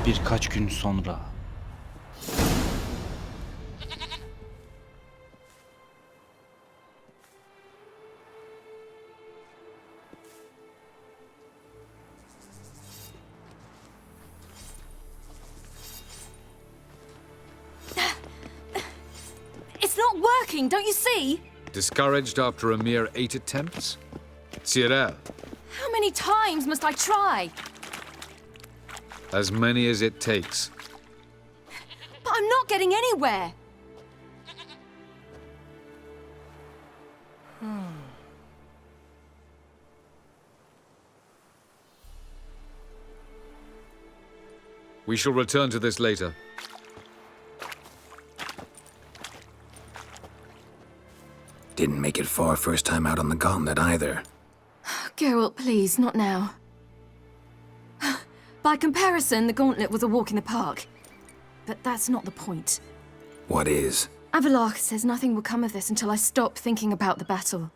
S1: Birkaç gün sonra.
S13: It's not working, don't you see?
S21: Discouraged after a mere 8 attempts? Cyril,
S13: How many times must I try?
S21: as many as it takes.
S13: But I'm not getting anywhere.
S21: We shall return to this later.
S3: Didn't make it far first time out on the gauntlet either.
S13: Geralt, please, not now. By comparison, the gauntlet was a walk in the park. But that's not the point.
S3: What is?
S13: Avallac'h says nothing will come of this until I stop thinking about the battle.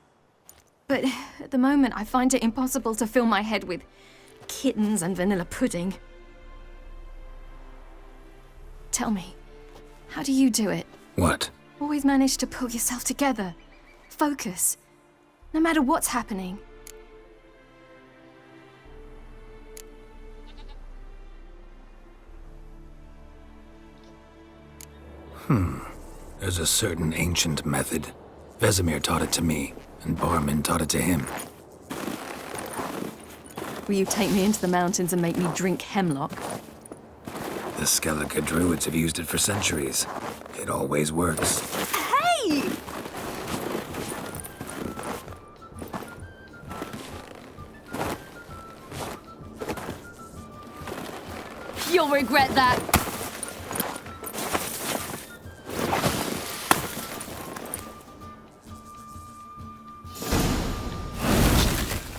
S13: But at the moment, I find it impossible to fill my head with kittens and vanilla pudding. Tell me, how do you do it?
S3: What?
S13: Always manage to pull yourself together. Focus. No matter what's happening.
S3: There's a certain ancient method. Vesemir taught it to me, and Barman taught it to him.
S13: Will you take me into the mountains and make me drink hemlock?
S3: The Skellige druids have used it for centuries. It always works.
S13: Hey! You'll regret that.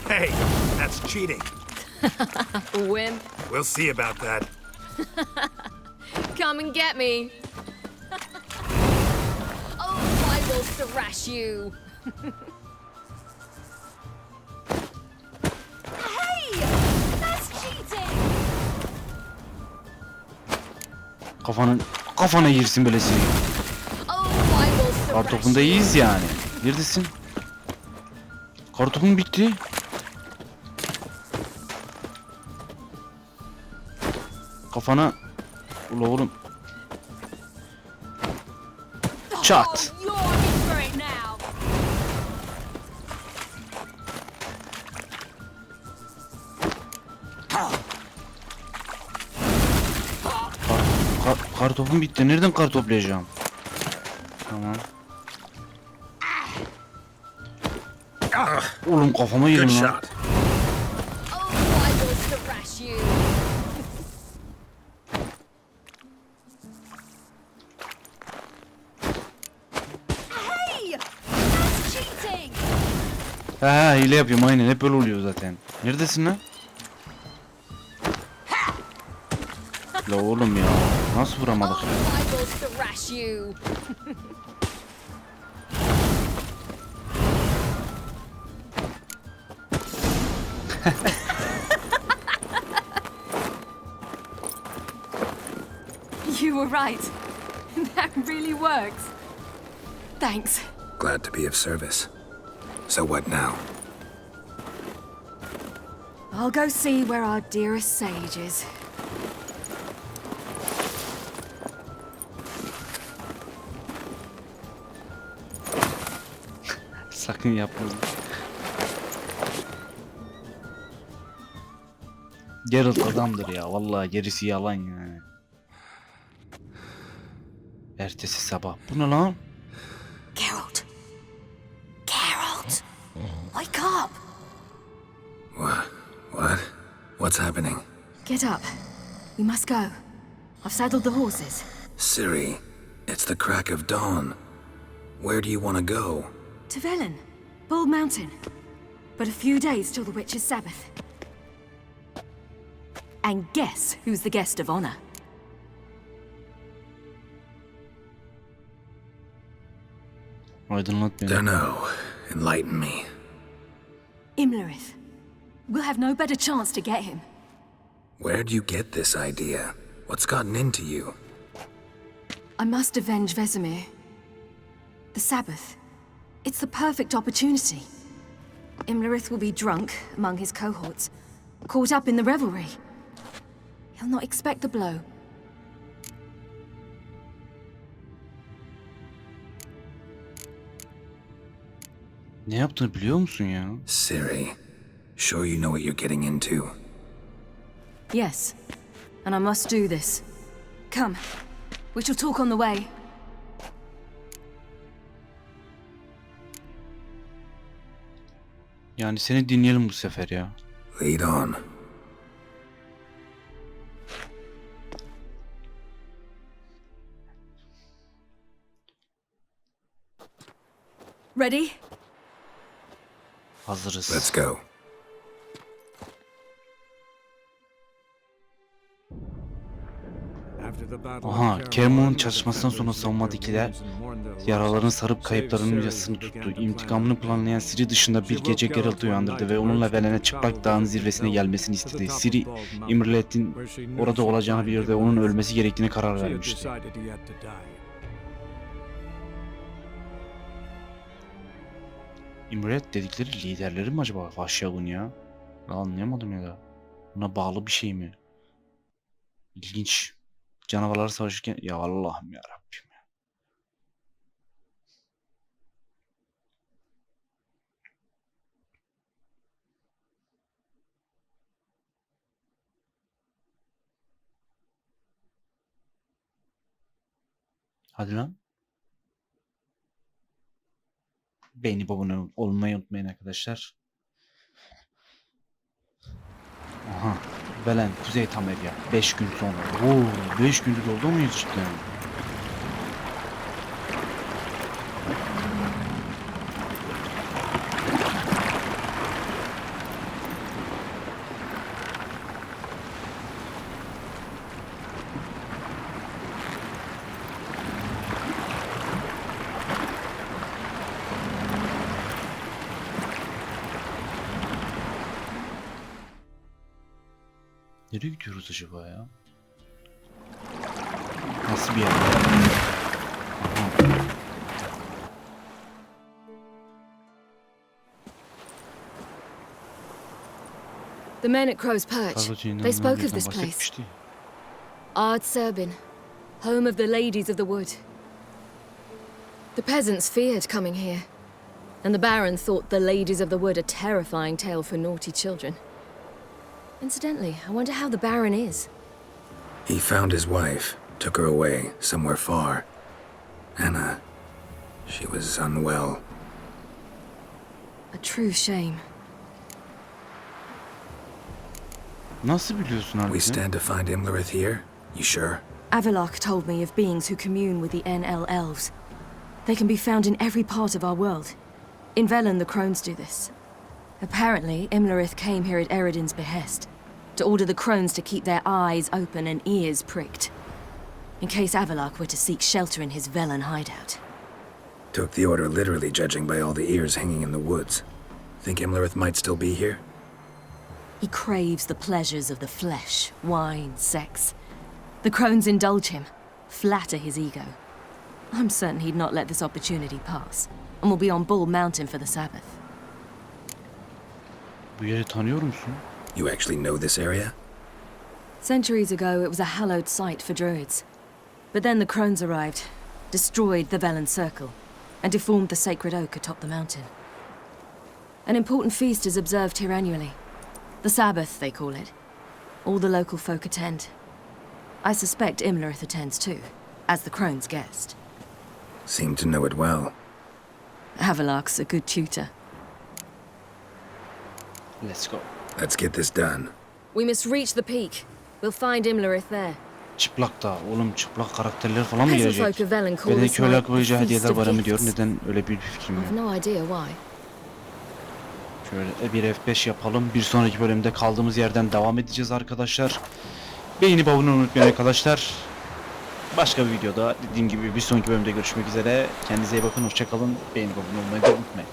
S7: Hey, that's cheating.
S13: Wimp.
S7: We'll see about that.
S13: Come and get me. Oh, I will thrash you. Hey! That's cheating!
S1: Kafana girsin böylesi.
S13: Oh, I will thrash
S1: Kartopunda iyiyiz yani. Neredesin? Kartopun bitti. Kafana. Ula oğlum. Çat. Kartopum bitti. Nereden kar toplayacağım? Tamam. Oğlum kafama yedin lan. Ha, hile yapıyorum aynen, hep böyle oluyor zaten. Neredesin lan? La oğlum ya, nasıl vuramadık ya?
S13: You were right. That really works. Thanks.
S3: Glad to be of service. So what now?
S13: I'll go see where our dearest sage is.
S1: Sakın yapma. Geralt adamdır ya, vallahi gerisi yalan yani. Ertesi sabah. Bu ne lan?
S13: Geralt. Geralt. Wake up.
S3: What? What's happening?
S13: Get up. We must go. I've saddled the horses.
S3: Ciri, it's the crack of dawn. Where do you want to go?
S13: To Velen. Bald Mountain. But a few days till the Witch's Sabbath. And guess who's the guest of honor?
S1: Aydınlat beni.
S3: Dunno. Enlighten me.
S13: Imlerith. We'll have no better chance to get him.
S3: Where'd you get this idea? What's gotten into you?
S13: I must avenge Vesemir. The Sabbath. It's the perfect opportunity. Imlerith will be drunk among his cohorts, caught up in the revelry. He'll not expect the blow.
S1: Ne yaptığını biliyor musun ya?
S3: Ciri, sure you know what you're getting into?
S13: Yes, and I must do this. Come, we shall talk on the way.
S1: Yani seni dinleyelim bu sefer ya.
S3: Lead on.
S13: Ready?
S1: Hazırız.
S3: Let's go.
S1: Aha, Kermon'un çatışmasından sonra savunmadakiler yaralarını sarıp kayıplarının yasını tuttu. İntikamını planlayan Ciri dışında bir gece Geralt'ı uyandırdı ve onunla Velen'e çıplak dağın zirvesine gelmesini istedi. Ciri, Imlerith'in orada olacağını bilirdi ve onun ölmesi gerektiğine karar vermişti. Imlerith dedikleri liderleri mi acaba Vahşİ'nin ya? Ben anlayamadım ya da. Buna bağlı bir şey mi? İlginç. Canavarlar savaşırken ya Allah'ım ya Rabbim ya. Hadi lan. Beğenip abone olmayı unutmayın arkadaşlar. Aha. Velen, Kuzey Amerika. 5 gün sonra. Oo, 5 gündür oldu muyuz cidden? Nereye gidiyoruz acaba ya? Nasıl bir yer?
S13: The men at Crow's Perch, they spoke of this place. Ard Serbin, home of the ladies of the wood. The peasants feared coming here, and the Baron thought the ladies of the wood a terrifying tale for naughty children. Incidentally, I wonder how the Baron is.
S3: He found his wife, took her away, somewhere far. Anna, she was unwell.
S13: A true shame.
S1: Nasıl biliyorsun abi?
S3: We stand to find Imlerith here? You sure?
S13: Avalok told me of beings who commune with the NL elves. They can be found in every part of our world. In Velen, the crones do this. Apparently, Imlerith came here at Eredin's behest, to order the crones to keep their eyes open and ears pricked, in case Avalok were to seek shelter in his Velen hideout.
S3: Took the order literally, judging by all the ears hanging in the woods. Think Imlerith might still be here?
S13: He craves the pleasures of the flesh, wine, sex. The crones indulge him, flatter his ego. I'm certain he'd not let this opportunity pass, and will be on Bull Mountain for the Sabbath.
S1: Bu yeri tanıyor musun?
S3: You actually know this area?
S13: Centuries ago, it was a hallowed site for druids. But then the crones arrived, destroyed the Velen Circle, and deformed the sacred oak atop the mountain. An important feast is observed here annually. The Sabbath, they call it. All the local folk attend. I suspect Imlerith attends too, as the crone's guest.
S3: Seem to know it well.
S13: Avalok's a good tutor.
S1: Let's go.
S3: Let's get this done.
S13: We must reach the peak. We'll find Imlerith there.
S1: Çıplak da oğlum, çıplak karakterler falan mı
S13: Peasant
S1: gelecek?
S13: folk of Velen call
S1: Ben de
S13: this
S1: köyler
S13: night
S1: koyacağı
S13: the
S1: hediyeler
S13: Feast
S1: var
S13: of
S1: mı diyor.
S13: Gifts.
S1: Neden öyle bir fikrim
S13: I've
S1: yok.
S13: no idea why.
S1: Şöyle bir F5 yapalım. Bir sonraki bölümde kaldığımız yerden devam edeceğiz arkadaşlar. Beğenip abone olmayı unutmayın arkadaşlar. Başka bir videoda dediğim gibi bir sonraki bölümde görüşmek üzere. Kendinize iyi bakın. Hoşça kalın. Beğenip abone olmayı da unutmayın.